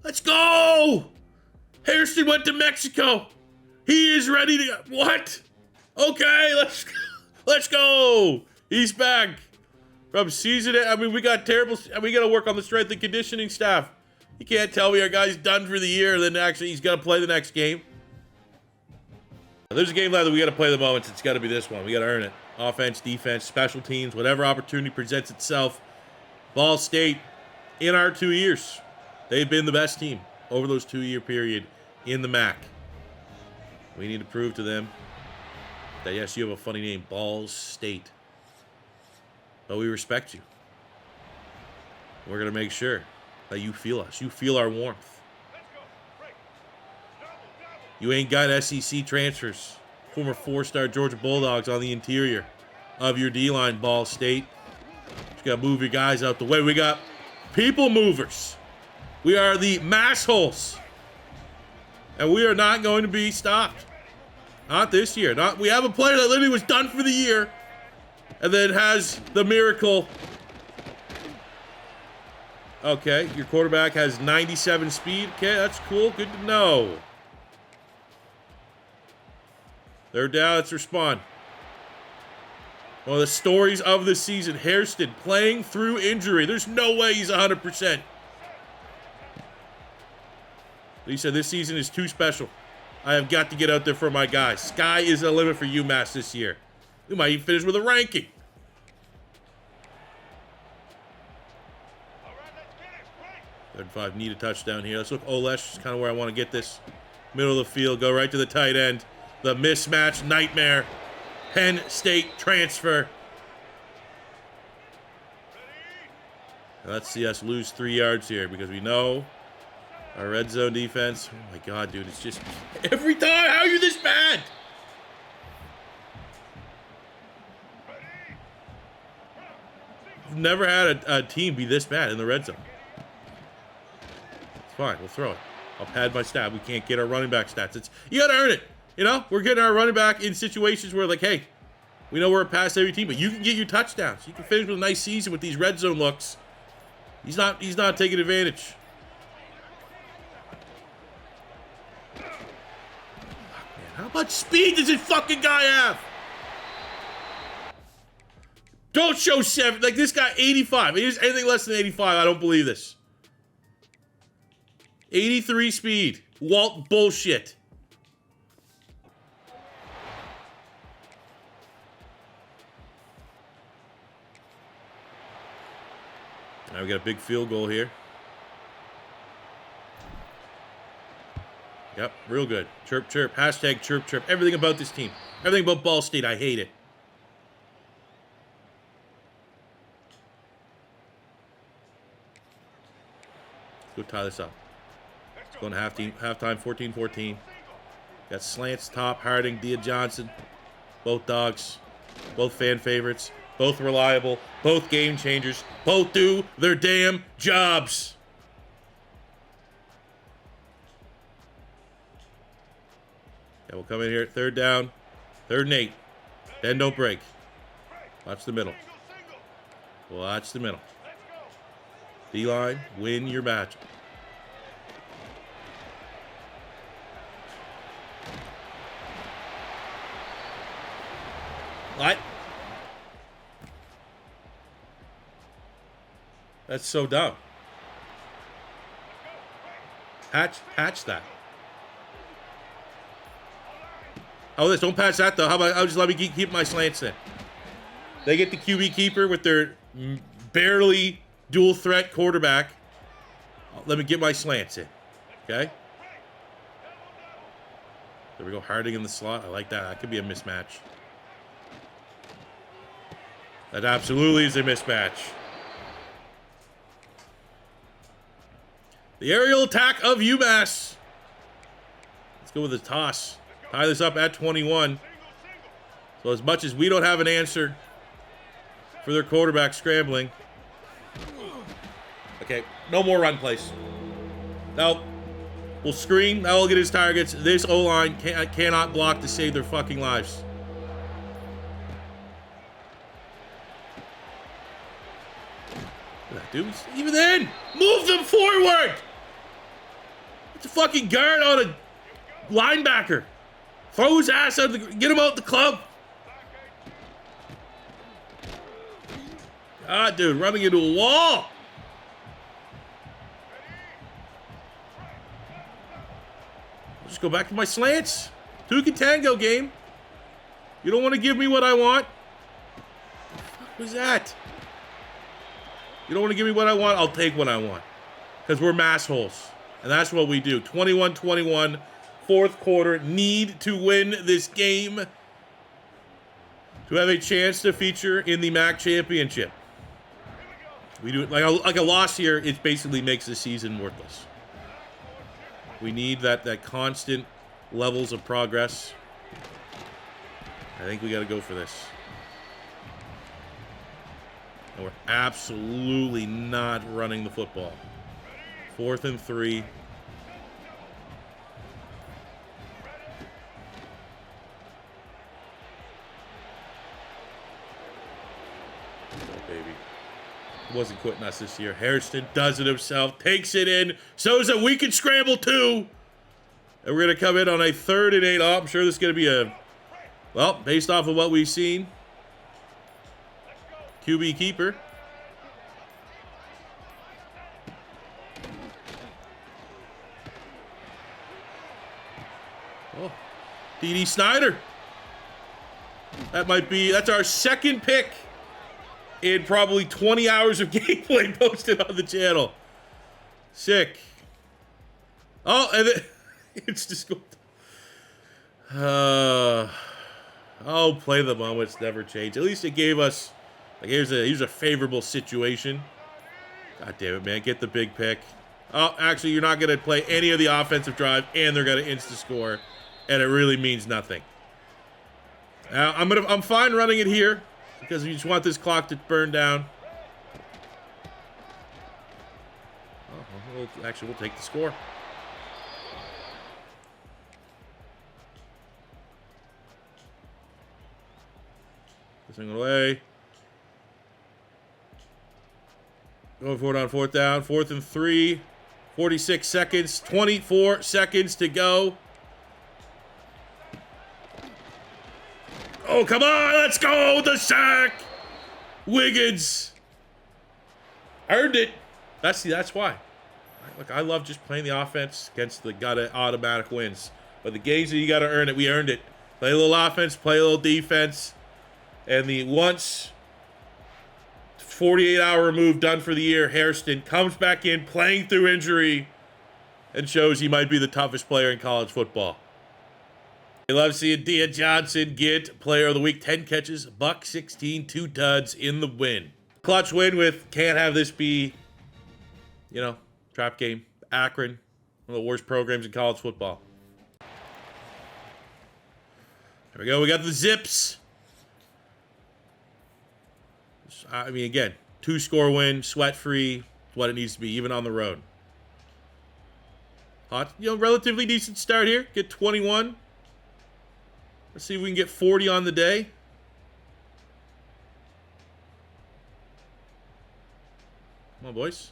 Let's go! Hairston went to Mexico. He is ready to go. What? Okay, let's go. He's back. From season, we got terrible. We got to work on the strength and conditioning staff. You can't tell me our guy's done for the year, and then actually he's got to play the next game. There's a game left that we got to play the moments. It's got to be this one. We got to earn it. Offense, defense, special teams, whatever opportunity presents itself. Ball State, in our 2 years, they've been the best team over those 2-year period in the MAC. We need to prove to them that, yes, you have a funny name, Ball State. But we respect you. We're going to make sure that you feel us. You feel our warmth. You ain't got SEC transfers. Former 4-star Georgia Bulldogs on the interior of your D-line, Ball State. You got to move your guys out the way. We got people movers. We are the mass holes. And we are not going to be stopped. Not this year. We have a player that literally was done for the year and then has the miracle. Okay, your quarterback has 97 speed. Okay, that's cool. Good to know. They're down. Let's respond. One of the stories of the season, Hairston playing through injury. There's no way he's 100%. He said this season is too special. I have got to get out there for my guys. Sky is the limit for UMass this year. We might even finish with a ranking. Third and 5, need a touchdown here. Let's look Olesh, kind of where I want to get this. Middle of the field, go right to the tight end. The mismatch nightmare. Penn State transfer. Let's see us lose 3 yards here because we know our red zone defense. Oh my God, dude, it's just every time. How are you this bad? I've never had a team be this bad in the red zone. It's fine, we'll throw it. I'll pad my stat. We can't get our running back stats. You gotta earn it. You know, we're getting our running back in situations where, like, hey, we know we're past every team, but you can get your touchdowns. You can finish with a nice season with these red zone looks. He's not taking advantage. Man, how much speed does this fucking guy have? Don't show 7. Like, this guy, 85. If he's anything less than 85, I don't believe this. 83 speed. Walt bullshit. Now we got a big field goal here. Yep, real good. Chirp, chirp. Hashtag chirp, chirp. Everything about this team. Everything about Ball State. I hate it. Let's go tie this up. Let's go into halftime 14-14. Got slants, top, Harding, Dia Johnson. Both dogs. Both fan favorites. Both reliable, both game changers, both do their damn jobs. Yeah, we'll come in here at 3rd down, 3rd and 8. Bend, don't break. Watch the middle. Watch the middle. D-line, win your match. What? That's so dumb. Patch that. Oh, don't patch that though. How about I'll just let me keep my slants in. They get the QB keeper with their barely dual threat quarterback. Let me get my slants in. Okay. There we go. Harding in the slot. I like that. That could be a mismatch. That absolutely is a mismatch. The aerial attack of UMass. Let's go with a toss. Tie this up at 21. So as much as we don't have an answer for their quarterback scrambling. Okay, no more run plays. No. We'll screen. That will get his targets. This O-line cannot block to save their fucking lives. Look at that, dude. Even then, move them forward. It's a fucking guard on a linebacker. Throw his ass out. Get him out the club. God, dude, running into a wall. Just go back to my slants. Two can tango game. You don't want to give me what I want. What the fuck was that? You don't want to give me what I want? I'll take what I want. Because we're massholes. And that's what we do. 21-21, 4th quarter. Need to win this game to have a chance to feature in the MAC championship. We do it like a loss here. It basically makes the season worthless. We need that constant levels of progress. I think we got to go for this. And we're absolutely not running the football. 4th and 3. Oh, baby. Wasn't quitting us this year. Hairston does it himself. Takes it in. Shows that we can scramble too. And we're going to come in on a 3rd and 8. Oh, I'm sure this is going to be a... Well, based off of what we've seen, QB keeper. Oh, D.D. Snyder. That's our second pick in probably 20 hours of gameplay posted on the channel. Sick. Oh, and then it's just going. Oh, play the moments never change. At least it gave us, like, here's a favorable situation. God damn it, man. Get the big pick. Oh, actually, you're not going to play any of the offensive drive, and they're going to insta-score, and it really means nothing. Now, I'm fine running it here, because we just want this clock to burn down. Oh, we'll take the score. This thing away. Going for it on fourth down. 4th and 3. 46 seconds. 24 seconds to go. Oh, come on. Let's go. The sack. Wiggins. Earned it. That's why. Look, I love just playing the offense against the automatic wins. But the games that you got to earn it, we earned it. Play a little offense, play a little defense. And the once 48-hour move done for the year, Hairston comes back in playing through injury and shows he might be the toughest player in college football. I love seeing Dia Johnson get player of the week. 10 catches, $116, 2 duds in the win. Clutch win with can't have this be, trap game. Akron, one of the worst programs in college football. There we go. We got the Zips. I mean, again, 2-score win, sweat-free, what it needs to be, even on the road. Relatively decent start here. Get 21. Let's see if we can get 40 on the day. Come on, boys.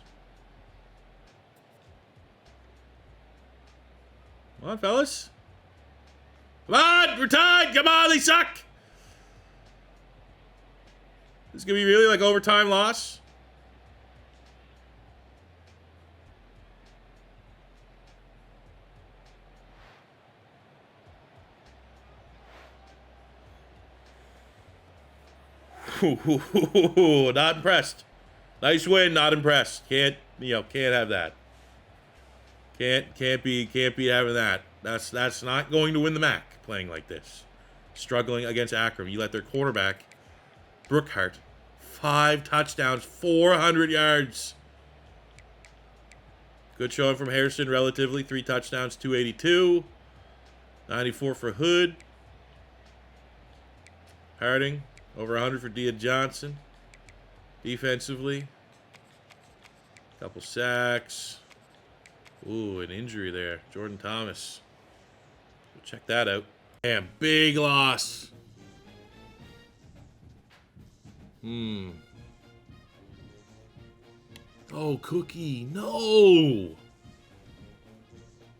Come on, fellas. Come on, we're tied. Come on, they suck. This is going to be really like overtime loss. Not impressed. Nice win, not impressed. Can't have that. Can't be having that. That's not going to win the MAC playing like this. Struggling against Akron. You let their quarterback, Brookhart, 5 touchdowns, 400 yards. Good showing from Harrison, relatively. 3 touchdowns, 282. 94 for Hood. Harding, over 100 for Dia Johnson. Defensively. Couple sacks. Ooh, an injury there. Jordan Thomas. Check that out. Damn, big loss. Oh, Cookie. No.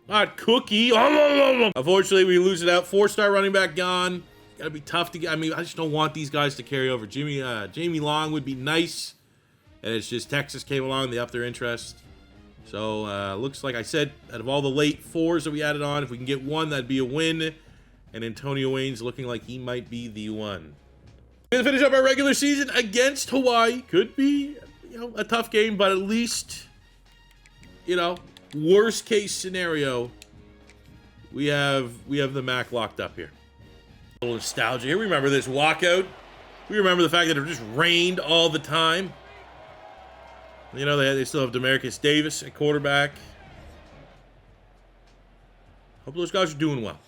Not Cookie. Unfortunately, we lose it out. 4-star running back gone. Gotta be tough to get. I mean, I just don't want these guys to carry over. Jamie Long would be nice. And it's just Texas came along. They upped their interest. So, looks like I said, out of all the late 4s that we added on, if we can get one, that'd be a win. And Antonio Wayne's looking like he might be the one. We're gonna finish up our regular season against Hawaii. Could be, a tough game, but at least, worst case scenario, we have the MAC locked up here. A little nostalgia here. We remember this walkout. We remember the fact that it just rained all the time. They still have Demarcus Davis at quarterback. Hope those guys are doing well.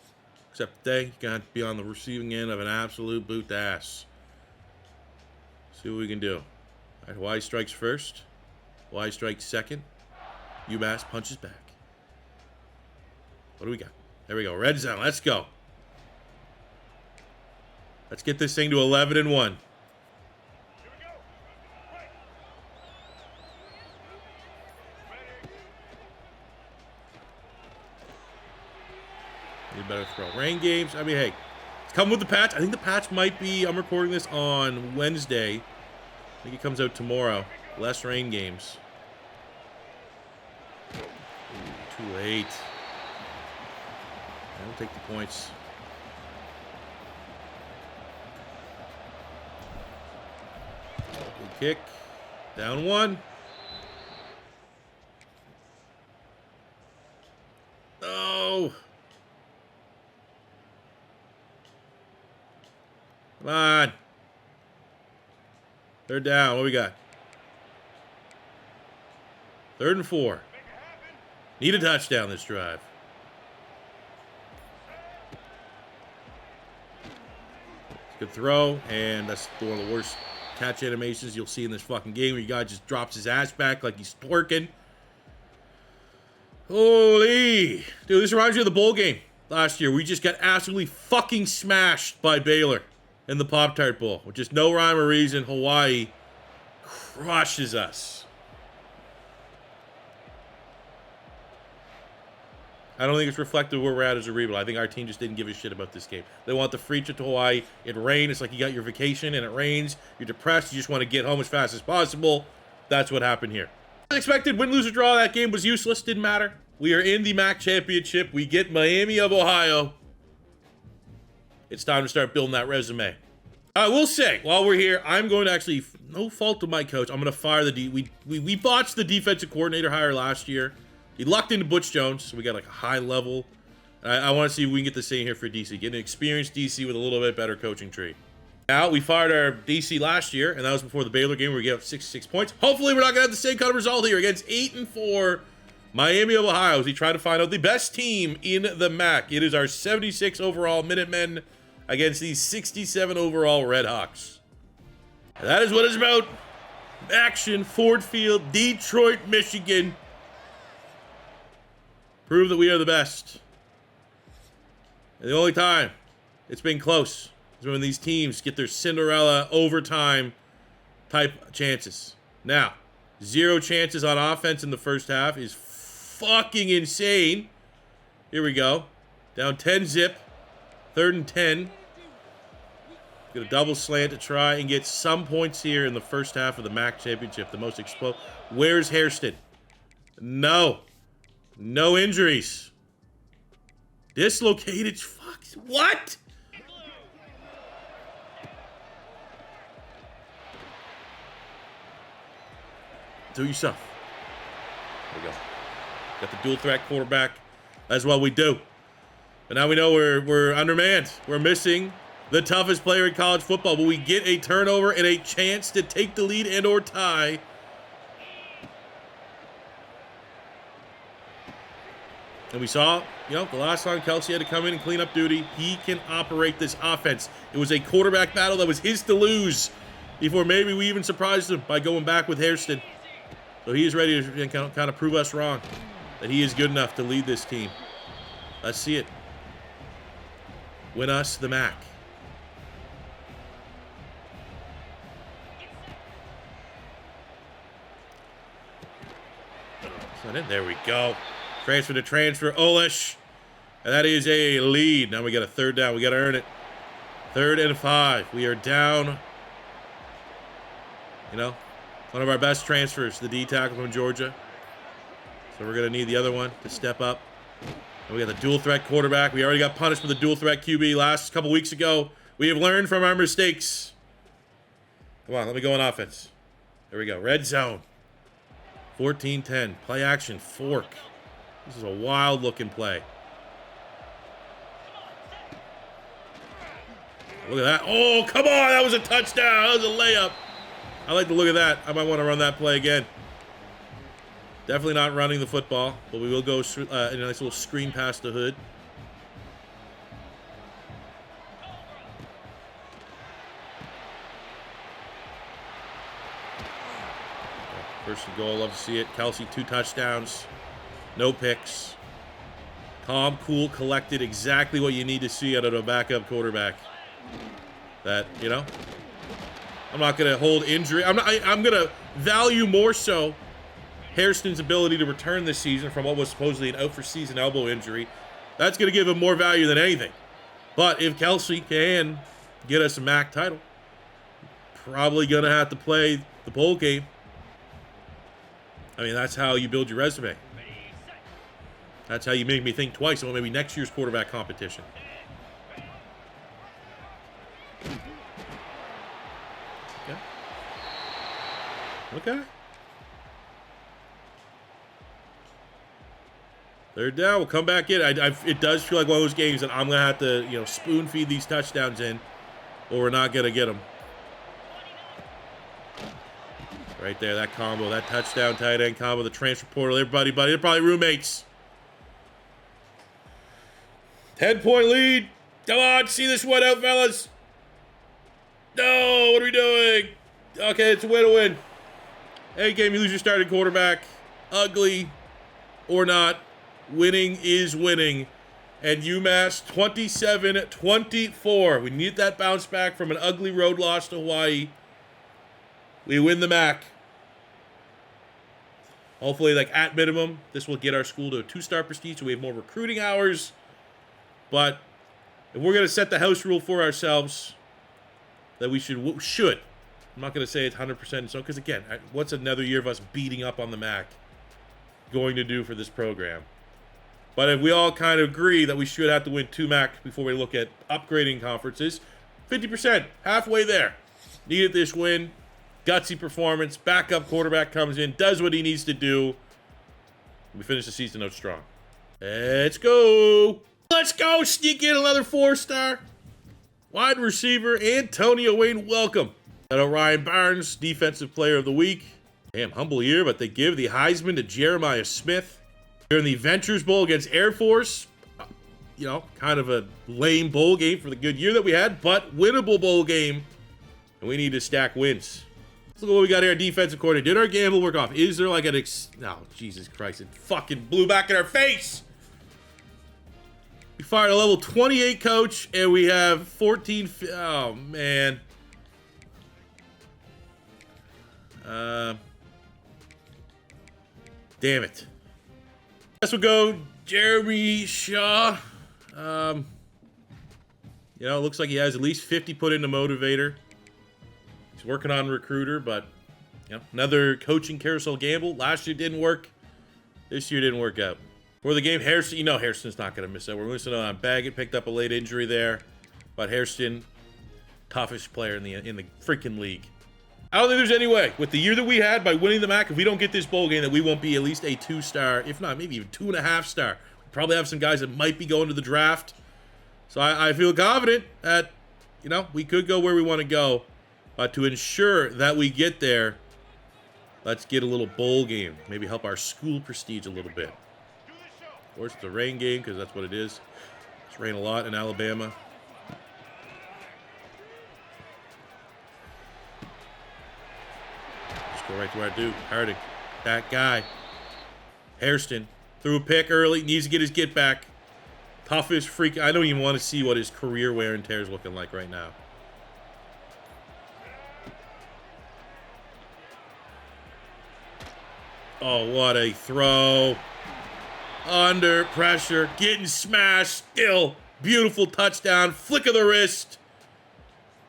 Except today, you're going to have to be on the receiving end of an absolute boot ass. See what we can do. All right, Hawaii strikes first. Hawaii strikes second. UMass punches back. What do we got? There we go. Red zone. Let's go. Let's get this thing to 11-1. Need better throw. Rain games. I mean, hey, it's come with the patch. I think the patch might be, I'm recording this on Wednesday. I think it comes out tomorrow. Less rain games. Ooh, too late. I will take the points. Good kick. Down 1. Oh. Come on. They're down. What we got? 3rd and 4. Need a touchdown this drive. Good throw, and that's one of the worst catch animations you'll see in this fucking game, where your guy just drops his ass back like he's twerking. Holy. Dude, this reminds me of the bowl game last year. We just got absolutely fucking smashed by Baylor in the Pop-Tart Bowl. With just no rhyme or reason, Hawaii crushes us. I don't think it's reflective of where we're at as a rebuild. I think our team just didn't give a shit about this game. They want the free trip to Hawaii. It rained. It's like you got your vacation and it rains. You're depressed. You just want to get home as fast as possible. That's what happened here. As expected, win, lose, or draw, that game was useless. Didn't matter. We are in the MAC championship. We get Miami of Ohio. It's time to start building that resume. I will say, while we're here, I'm going to actually, no fault of my coach, I'm going to fire the we botched the defensive coordinator hire last year. He lucked into Butch Jones, so we got like a high level. I want to see if we can get the same here for DC. Get an experienced DC with a little bit better coaching tree. Now, we fired our DC last year, and that was before the Baylor game where we gave up 66 points. Hopefully, we're not going to have the same kind of result here against 8-4 Miami of Ohio as we try to find out the best team in the MAC. It is our 76 overall Minutemen against the 67 overall Red Hawks. And that is what it's about. Action, Ford Field, Detroit, Michigan. Prove that we are the best. And the only time it's been close is when these teams get their Cinderella overtime type chances. Now, 0 chances on offense in the first half is fucking insane. Here we go. Down 10 zip. 3rd and 10. Get a double slant to try and get some points here in the first half of the MAC championship. The most explosive. Where's Hairston? No. No injuries. Dislocated. Fuck. What? Do yourself. There we go. Got the dual threat quarterback. That's what we do. But now we know we're undermanned. We're missing the toughest player in college football. But we get a turnover and a chance to take the lead and or tie. And we saw, the last time Kelsey had to come in and clean up duty. He can operate this offense. It was a quarterback battle that was his to lose before maybe we even surprised him by going back with Hairston. So he is ready to kind of prove us wrong, that he is good enough to lead this team. Let's see it. Win us the MAC. There we go. Transfer to transfer. Olish. And that is a lead. Now we got a 3rd down. We got to earn it. 3rd and 5. We are down. One of our best transfers, the D tackle from Georgia. So we're going to need the other one to step up. And we got the dual threat quarterback. We already got punished with the dual threat QB last couple weeks ago. We have learned from our mistakes. Come on, let me go on offense. There we go. Red zone. 14-10. Play action. Fork. This is a wild looking play. Look at that. Oh, come on. That was a touchdown. That was a layup. I like the look of that. I might want to run that play again. Definitely not running the football, but we will go in a nice little screen past the hood. First and goal. Love to see it. Kelsey, 2 touchdowns. No picks. Calm, cool, collected. Exactly what you need to see out of a backup quarterback. That, I'm not going to hold injury. I'm going to value more so Hairston's ability to return this season from what was supposedly an out-for-season elbow injury. That's going to give him more value than anything. But if Kelsey can get us a MAC title, probably going to have to play the bowl game. I mean, that's how you build your resume. That's how you make me think twice about maybe next year's quarterback competition. Okay. Third down. We'll come back in. It does feel like one of those games that I'm going to have to, spoon feed these touchdowns in, or we're not going to get them. Right there, that combo, that touchdown tight end combo, the transfer portal, everybody, buddy, they're probably roommates. 10-point lead. Come on, see this one out, fellas. No, what are we doing? Okay, it's a win. Hey, game, you lose your starting quarterback. Ugly or not, winning is winning. And UMass 27-24. We need that bounce back from an ugly road loss to Hawaii. We win the MAC. Hopefully, like at minimum, this will get our school to a 2-star prestige so we have more recruiting hours. But if we're going to set the house rule for ourselves, that we should. I'm not going to say it's 100% so, because again, what's another year of us beating up on the MAC going to do for this program? But if we all kind of agree that we should have to win 2 MAC before we look at upgrading conferences, 50%, halfway there. Needed this win. Gutsy performance. Backup quarterback comes in, does what he needs to do. We finish the season out strong. Let's go. Let's go. Sneak in another 4-star. Wide receiver, Antonio Wayne, welcome. Shout out Ryan Barnes, Defensive Player of the Week. Damn, humble year, but they give the Heisman to Jeremiah Smith. They're in the Ventures Bowl against Air Force. Kind of a lame bowl game for the good year that we had, but winnable bowl game. And we need to stack wins. Let's look at what we got here. Defensive coordinator. Did our gamble work off? Is there like an no, Jesus Christ. It fucking blew back in our face. We fired a level 28 coach, and we have 14. Oh, man. Damn it. This will go Jeremy Shaw. It looks like he has at least 50 put into motivator. He's working on recruiter, but another coaching carousel gamble. Last year didn't work. This year didn't work out. For the game, Hairston, Hairston's not going to miss out. We're listening on Baggett, picked up a late injury there, but Hairston, toughest player in the freaking league. I don't think there's any way, with the year that we had, by winning the MAC, if we don't get this bowl game, that we won't be at least a 2-star, if not, maybe even 2.5-star. We probably have some guys that might be going to the draft. So I feel confident that, we could go where we want to go. But to ensure that we get there, let's get a little bowl game. Maybe help our school prestige a little bit. Of course, it's a rain game, because that's what it is. It's rained a lot in Alabama. Go right to our dude, Harding. That guy. Hairston threw a pick early. Needs to get his get back. Toughest freak. I don't even want to see what his career wear and tear is looking like right now. Oh, what a throw. Under pressure. Getting smashed. Still. Beautiful touchdown. Flick of the wrist.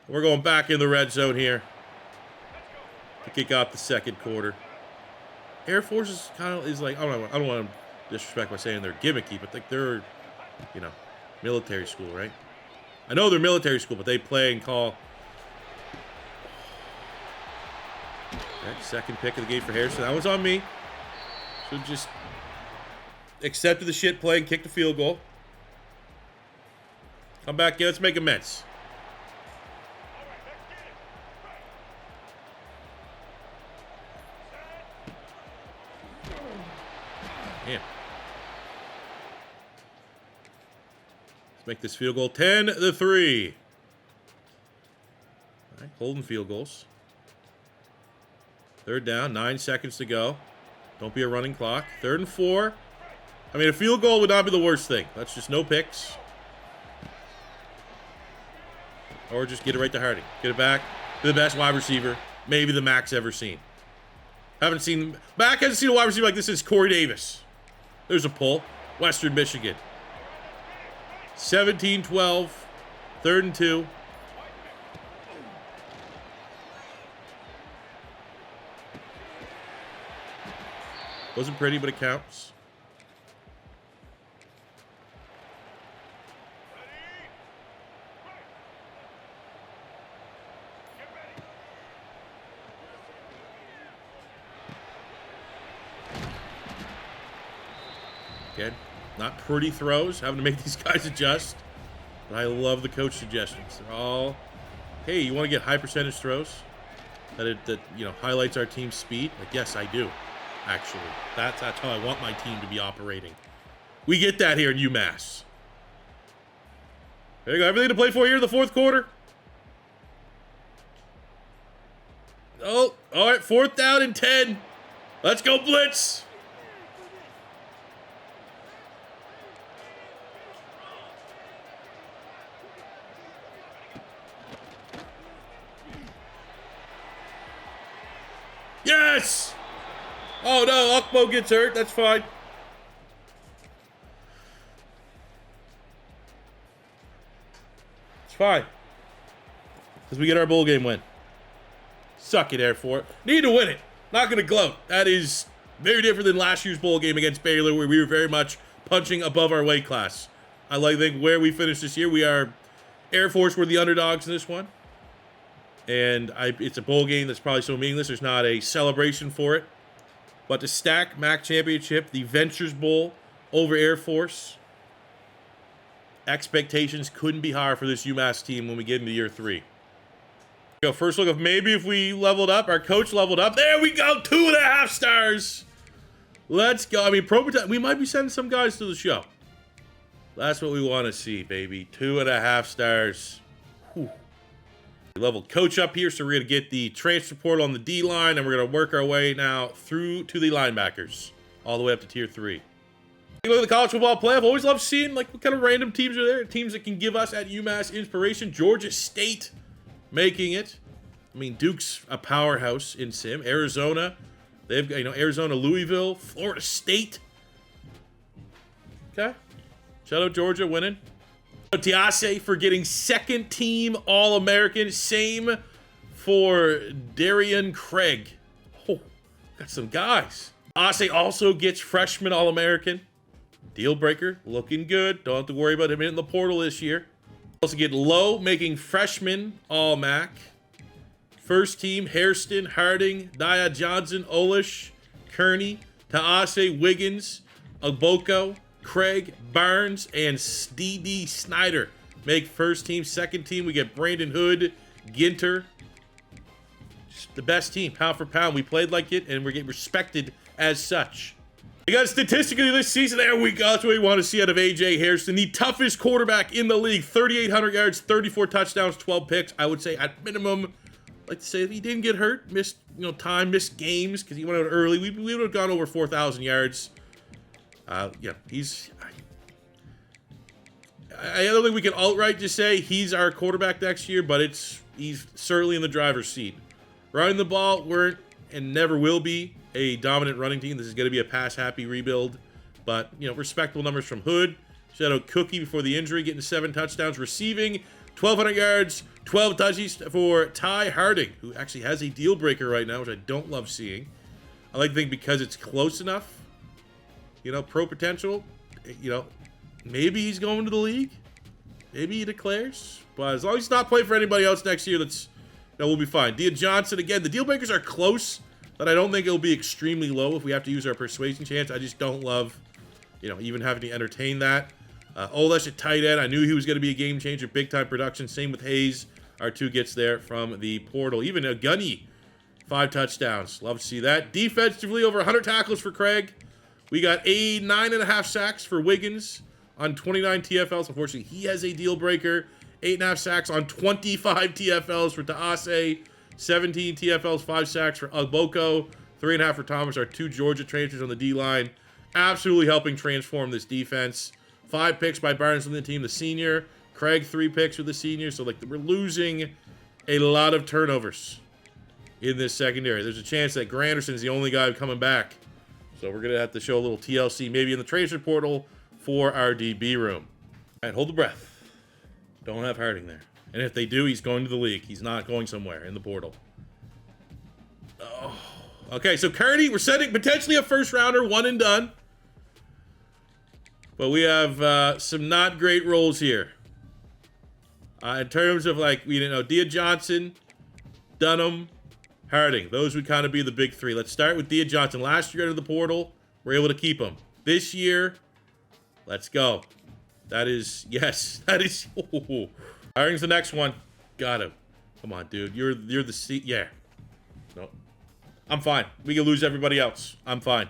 We're going back in the red zone here to kick off the second quarter. Air Force is like, I don't want to disrespect by saying they're gimmicky, but like they're, military school, right? I know they're military school, but they play and call. That second pick of the game for Harrison. That was on me. Should just accepted the shit play and kicked the field goal. Come back in. Let's make amends. Damn. Let's make this field goal 10-3. All right, holding field goals. Third down, 9 seconds to go. Don't be a running clock. 3rd and 4. I mean, a field goal would not be the worst thing. That's just no picks. Or just get it right to Harding. Get it back to the best wide receiver maybe the Mac's ever seen. Mac hasn't seen a wide receiver like this since Corey Davis. There's a pull. Western Michigan. 17-12. 3rd and 2. Wasn't pretty, but it counts. Again, not pretty throws. Having to make these guys adjust. But I love the coach suggestions. They're all, hey, you want to get high percentage throws? That you know, highlights our team's speed? Like, yes, I do. Actually, that's how I want my team to be operating. We get that here in UMass. There you go. Everything to play for here in the fourth quarter. Oh, all right. 4th down and 10. Let's go blitz. Yes! Oh no, Ukbo gets hurt. That's fine. It's fine. Because we get our bowl game win. Suck it, Air Force. Need to win it. Not going to gloat. That is very different than last year's bowl game against Baylor, where we were very much punching above our weight class. I think where we finished this year, we are Air Force were the underdogs in this one. And it's a bowl game that's probably so meaningless. There's not a celebration for it. But to stack MAC championship, the Ventures Bowl over Air Force, expectations couldn't be higher for this UMass team when we get into year 3. Go first look of maybe if we leveled up. Our coach leveled up. There we go. 2.5 stars. Let's go. I mean, we might be sending some guys to the show. That's what we want to see, baby. 2.5 stars. Whew. We leveled coach up here, so we're going to get the transfer portal on the D-line, and we're going to work our way now through to the linebackers, all the way up to tier 3. Look at the college football playoff. Always love seeing like what kind of random teams are there. Teams that can give us at UMass inspiration. Georgia State making it. I mean, Duke's a powerhouse in sim. Arizona, they've got, Arizona, Louisville, Florida State. Okay. Shout out Georgia winning. Tiase for getting 2nd team All-American. Same for Darian Craig. Oh, got some guys. Ase also gets freshman All-American. Deal breaker, looking good. Don't have to worry about him in the portal this year. Also get Lowe making freshman All-MAC. First team, Hairston, Harding, Nia Johnson, Olish, Kearney, Taase, Wiggins, Agboko, Craig, Barnes, and D.D. Snyder make first team. Second team, we get Brandon Hood, Ginter. Just the best team, pound for pound. We played like it, and we're getting respected as such. We got statistically this season, there we go. That's what we want to see out of A.J. Hairston, the toughest quarterback in the league. 3,800 yards, 34 touchdowns, 12 picks. I would say at minimum, like to say if he didn't get hurt, missed time, missed games because he went out early, we would have gone over 4,000 yards. Yeah, I don't think we can outright just say he's our quarterback next year, but he's certainly in the driver's seat. Running the ball weren't and never will be a dominant running team. This is going to be a pass-happy rebuild, but respectable numbers from Hood. Shout out Cookie before the injury, getting 7 touchdowns, receiving 1,200 yards, 12 touchies for Ty Harding, who actually has a deal breaker right now, which I don't love seeing. I like to think because it's close enough. Pro potential, maybe he's going to the league. Maybe he declares. But as long as he's not playing for anybody else next year, we'll be fine. Dia Johnson, again, the deal breakers are close, but I don't think it'll be extremely low if we have to use our persuasion chance. I just don't love, even having to entertain that. Olesh at tight end. I knew he was going to be a game changer, big-time production. Same with Hayes. Our 2 gets there from the portal. Even a Gunny, 5 touchdowns. Love to see that. Defensively, over 100 tackles for Craig. We got 9.5 sacks for Wiggins on 29 TFLs. Unfortunately, he has a deal breaker. 8.5 sacks on 25 TFLs for Taase. 17 TFLs, 5 sacks for Agboko. 3.5 for Thomas, our 2 Georgia transfers on the D-line. Absolutely helping transform this defense. 5 picks by Barnes from the team, the senior. Craig, 3 picks with the senior. So, we're losing a lot of turnovers in this secondary. There's a chance that Granderson is the only guy coming back. So we're going to have to show a little TLC maybe in the transfer portal for our DB room. All right, hold the breath. Don't have Harding there. And if they do, he's going to the league. He's not going somewhere in the portal. Oh, Okay, so Kearney, we're setting potentially a first rounder, one and done. But we have some not great rolls here. In terms of like, Dia Johnson, Dunham, Harding. Those would kind of be the big three. Let's start with Dia Johnson. Last year out of the portal, we're able to keep him. This year, let's go. That is, yes, that is. Oh. Harding's the next one. Got him. Come on, dude. You're the C. Yeah. No. I'm fine. We can lose everybody else. I'm fine.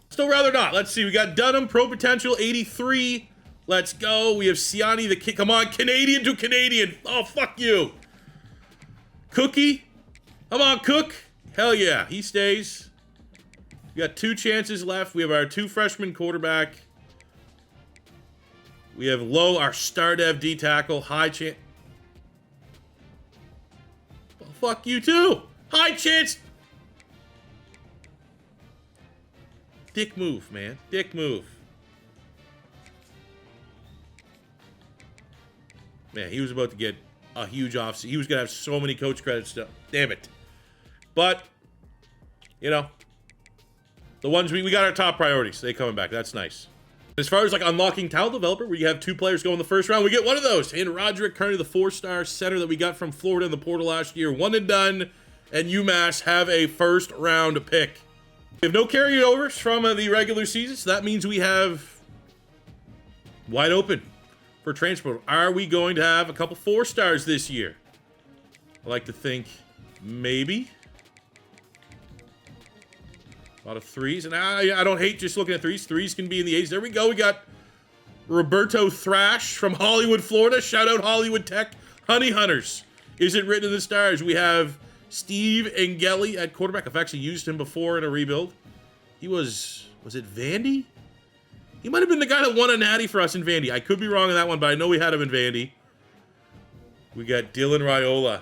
Still rather not. Let's see. We got Dunham, Pro Potential, 83. Let's go. We have Siani, the kid. Come on, Canadian to Canadian. Oh, fuck you. Cookie. Come on, Cook. Hell yeah. He stays. We got 2 chances left. We have our 2 freshman quarterback. We have Low, our star dev D tackle. High chance. Well, fuck you too. High chance. Dick move, man. Dick move. Man, he was about to get a huge offseason. He was going to have so many coach credits still. Damn it. But, the ones we got our top priorities. They coming back. That's nice. As far as like unlocking talent developer, where you have 2 players go in the first round, we get one of those. And Roderick Kearney, the 4-star center that we got from Florida in the portal last year. One and done. And UMass have a first round pick. We have no carryovers from the regular season, so that means we have wide open for transport. Are we going to have a couple 4-stars this year? I like to think maybe. A lot of 3s, and I don't hate just looking at 3s. 3s can be in the 8s. There we go. We got Roberto Thrash from Hollywood, Florida. Shout out Hollywood Tech. Honey Hunters. Is it written in the stars? We have Steve Angeli at quarterback. I've actually used him before in a rebuild. He was it Vandy? He might have been the guy that won a natty for us in Vandy. I could be wrong on that one, but I know we had him in Vandy. We got Dylan Raiola.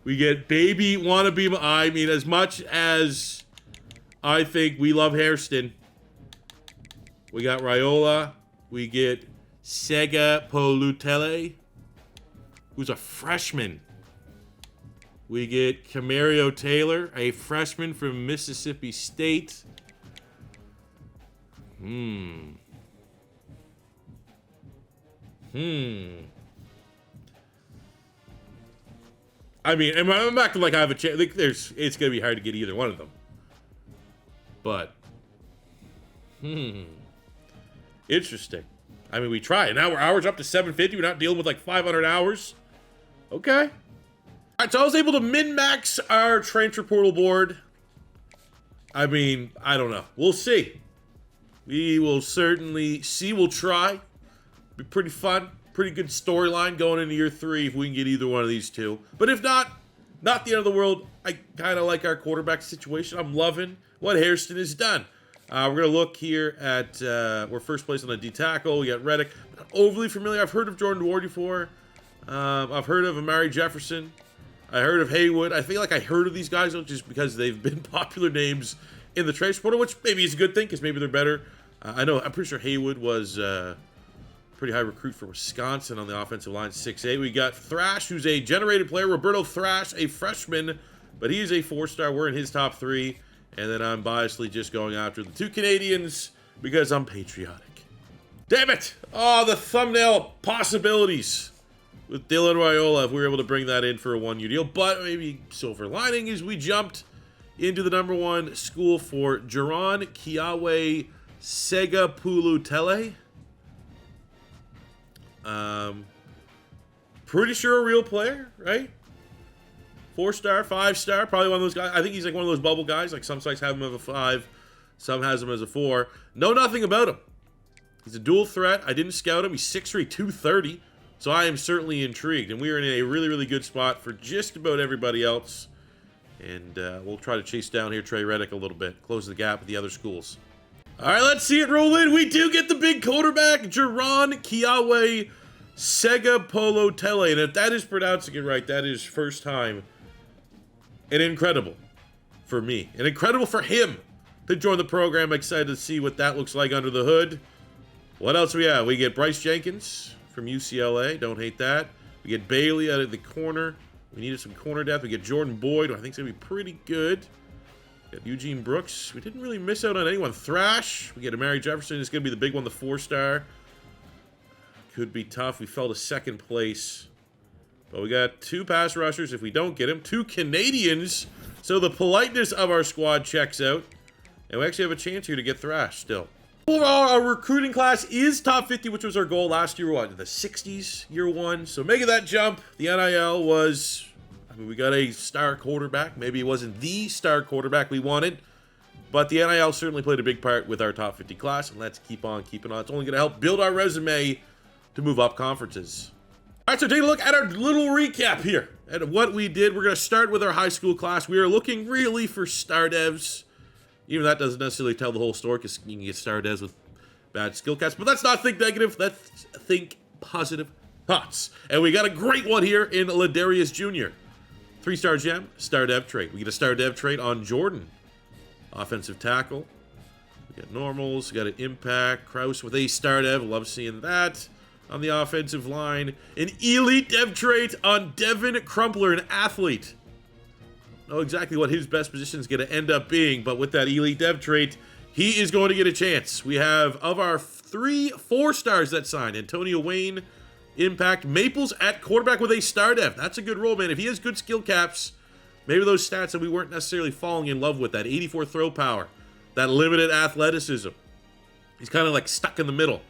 We get baby wannabe. I mean, as much as I think we love Hairston, we got Raiola. We get Sega Polutele, who's a freshman. We get Camario Taylor, a freshman from Mississippi State. I mean, I'm acting like I have a chance. It's going to be hard to get either one of them. But, interesting. I mean, we try. And now we're hours up to 750. We're not dealing with like 500 hours. Okay. All right, so I was able to min-max our transfer portal board. I mean, I don't know. We'll see. We will certainly see. We'll try. Be pretty fun. Pretty good storyline going into year 3 if we can get either one of these 2. But if not the end of the world. I kind of like our quarterback situation. I'm loving what Hairston has done. We're going to look here at, we're first place on the D tackle. We got Reddick. Not overly familiar. I've heard of Jordan Ward before. I've heard of Amari Jefferson. I heard of Haywood. I feel like I heard of these guys just because they've been popular names in the transfer portal, which maybe is a good thing because maybe they're better. I'm pretty sure Haywood was a pretty high recruit for Wisconsin on the offensive line, 6'8". We got Thrash, who's a generated player. Roberto Thrash, a freshman, but he is a 4-star. We're in his top 3. And then I'm biasly just going after the 2 Canadians because I'm patriotic. Damn it! Oh, the thumbnail possibilities with Dylan Raiola if we were able to bring that in for a 1-year deal. But maybe silver lining is we jumped into the #1 school for Jaron Kiawe Segapulutele. Pretty sure a real player, right? 4-star, 5-star, probably one of those guys. I think he's like one of those bubble guys. Like some sites have him as a 5, some has him as a 4. Know nothing about him. He's a dual threat. I didn't scout him. He's 6'3", 230. So I am certainly intrigued. And we are in a really, really good spot for just about everybody else. And we'll try to chase down here Trey Reddick a little bit. Close the gap with the other schools. All right, let's see it roll in. We do get the big quarterback, Jaron Kiawe Segapolotele. And if that is pronouncing it right, that is first time. And incredible for me. And incredible for him to join the program. Excited to see what that looks like under the hood. What else we have? We get Bryce Jenkins from UCLA. Don't hate that. We get Bailey out of the corner. We needed some corner depth. We get Jordan Boyd, who I think is going to be pretty good. Got Eugene Brooks. We didn't really miss out on anyone. Thrash. We get Amari Jefferson. It's going to be the big one, the 4-star. Could be tough. We fell to second place. But we got 2 pass rushers if we don't get him. 2 Canadians. So the politeness of our squad checks out. And we actually have a chance here to get Thrash still. Overall, our recruiting class is top 50, which was our goal last year. What, the 60s, year 1. So making that jump, the NIL was... I mean, we got a star quarterback. Maybe it wasn't the star quarterback we wanted. But the NIL certainly played a big part with our top 50 class. And let's keep on keeping on. It's only going to help build our resume to move up conferences. All right, so take a look at our little recap here at what we did. We're going to start with our high school class. We are looking really for star devs. Even that doesn't necessarily tell the whole story because you can get star devs with bad skill caps. But let's not think negative. Let's think positive thoughts. And we got a great one here in Ladarius Jr. 3-star gem, star dev trait. We get a star dev trait on Jordan. Offensive tackle. We got normals. We got an impact. Kraus with a star dev. Love seeing that. On the offensive line. An elite dev trait on Devin Crumpler, an athlete. Know exactly what his best position is going to end up being, but with that elite dev trait, he is going to get a chance. We have, of our 4 stars that signed, Antonio Wayne, impact, Maples at quarterback with a star dev. That's a good role, man. If he has good skill caps, maybe those stats that we weren't necessarily falling in love with, that 84 throw power, that limited athleticism. He's kind of like stuck in the middle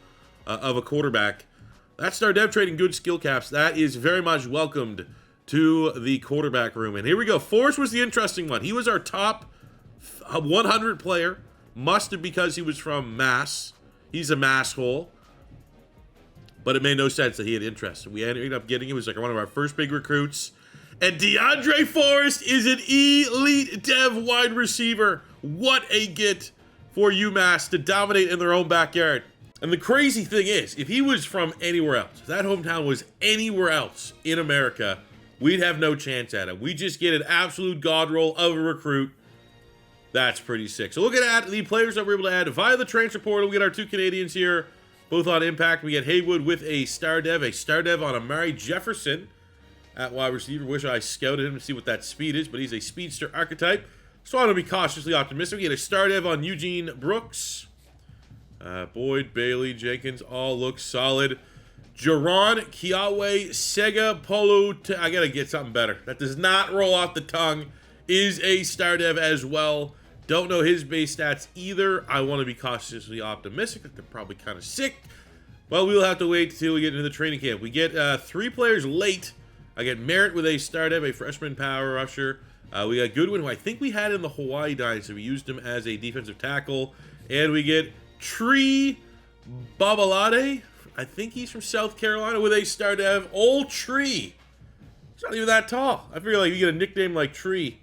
of a quarterback. That star dev trait and good skill caps, that is very much welcomed to the quarterback room. And here we go. Forrest was the interesting one. He was our top 100 player. Must have because he was from Mass. He's a Mass hole. But it made no sense that he had interest. We ended up getting him. He was like one of our first big recruits. And DeAndre Forrest is an elite dev wide receiver. What a get for UMass to dominate in their own backyard. And the crazy thing is, if he was from anywhere else, if that hometown was anywhere else in America, we'd have no chance at him. We just get an absolute god roll of a recruit. That's pretty sick. So looking at the players that we're able to add via the transfer portal, we get our 2 Canadians here, both on impact. We get Haywood with a star dev on Amari Jefferson at wide receiver. Wish I scouted him to see what that speed is, but he's a speedster archetype. So I want to be cautiously optimistic. We get a star dev on Eugene Brooks. Boyd, Bailey, Jenkins all look solid. Jaron, Kiawe, Sega, Polo, I gotta get something better. That does not roll off the tongue. Is a star dev as well. Don't know his base stats either. I want to be cautiously optimistic that they're probably kind of sick. But we'll have to wait till we get into the training camp. We get 3 players late. I get Merritt with a star dev, a freshman power rusher. We got Goodwin, who I think we had in the Hawaii Dynasty. We used him as a defensive tackle. And we get Tree Babalade. I think he's from South Carolina with a star dev. Old Tree. He's not even that tall. I figure like you get a nickname like Tree.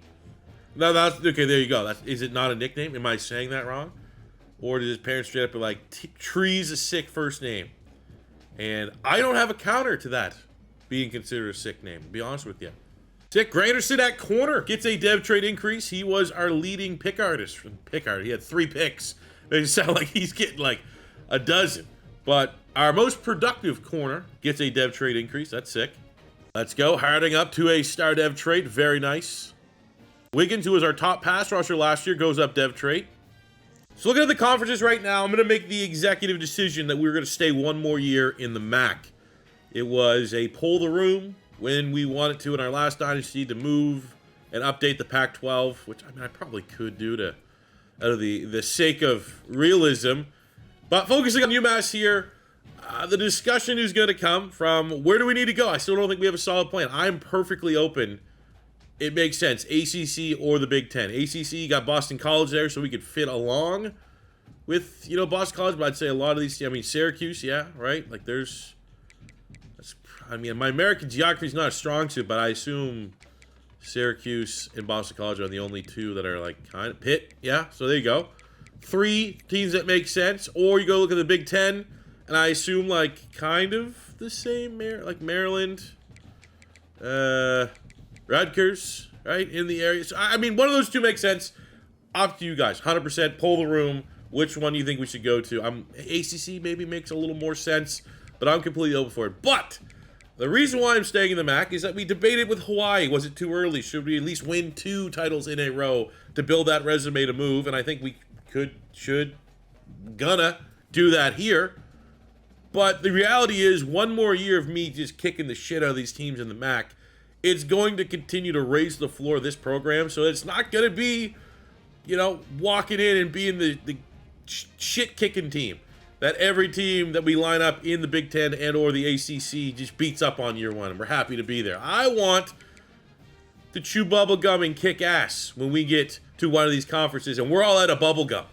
No, that's okay. There you go. Is it not a nickname? Am I saying that wrong? Or did his parents straight up be like, Tree's a sick first name? And I don't have a counter to that being considered a sick name, to be honest with you. Sick. Granderson at corner gets a dev trade increase. He was our leading pick artist from Pickard. He had 3 picks. Makes it sound like he's getting like a dozen. But our most productive corner gets a dev trade increase. That's sick. Let's go. Harding up to a star dev trade. Very nice. Wiggins, who was our top pass rusher last year, goes up dev trait. So looking at the conferences right now, I'm going to make the executive decision that we're going to stay 1 more year in the MAC. It was a pull the room when we wanted to in our last dynasty to move and update the Pac-12, which I mean I probably could do to out of the sake of realism. But focusing on UMass here, the discussion is going to come from where do we need to go? I still don't think we have a solid plan. I'm perfectly open. It makes sense. ACC or the Big Ten. ACC, got Boston College there, so we could fit along with, Boston College. But I'd say a lot of these, Syracuse, yeah, right? Like my American geography is not a strong suit, but I assume Syracuse and Boston College are the only 2 that are like kind of Pitt, yeah. So there you go. 3 teams that make sense. Or you go look at the Big Ten, and I assume like kind of the same, like Maryland, Rutgers, right, in the area. So, I mean, one of those 2 makes sense. Up to you guys. 100% pull the room. Which one do you think we should go to? ACC maybe makes a little more sense, but I'm completely open for it. But The reason why I'm staying in the MAC is that we debated with Hawaii. Was it too early? Should we at least win 2 titles in a row to build that resume to move? And I think we gonna do that here. But the reality is, one more year of me just kicking the shit out of these teams in the MAC, it's going to continue to raise the floor of this program. So it's not going to be, you know, walking in and being the shit-kicking team that every team that we line up in the Big Ten and or the ACC just beats up on year one, and we're happy to be there. I want to chew bubble gum and kick ass when we get to one of these conferences, and we're all out of bubble gum.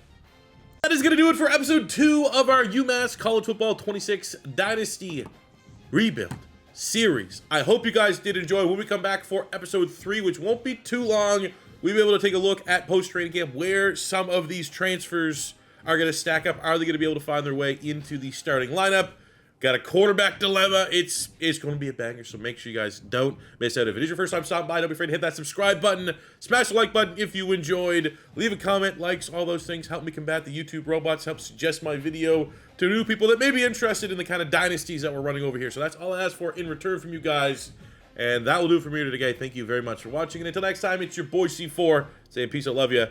That is going to do it for episode 2 of our UMass College Football 26 Dynasty Rebuild series. I hope you guys did enjoy. When we come back for episode 3, which won't be too long, we'll be able to take a look at post-training camp, where some of these transfers are going to stack up. Are they going to be able to find their way into the starting lineup? Got a quarterback dilemma. It's going to be a banger, so make sure you guys don't miss out. If it is your first time stopping by, don't be afraid to hit that subscribe button. Smash the like button if you enjoyed. Leave a comment, likes, all those things help me combat the YouTube robots, help suggest my video to new people that may be interested in the kind of dynasties that we're running over here. So that's all I ask for in return from you guys. And that will do it for me today. Thank you very much for watching. And until next time, it's your boy C4 saying peace, I love you.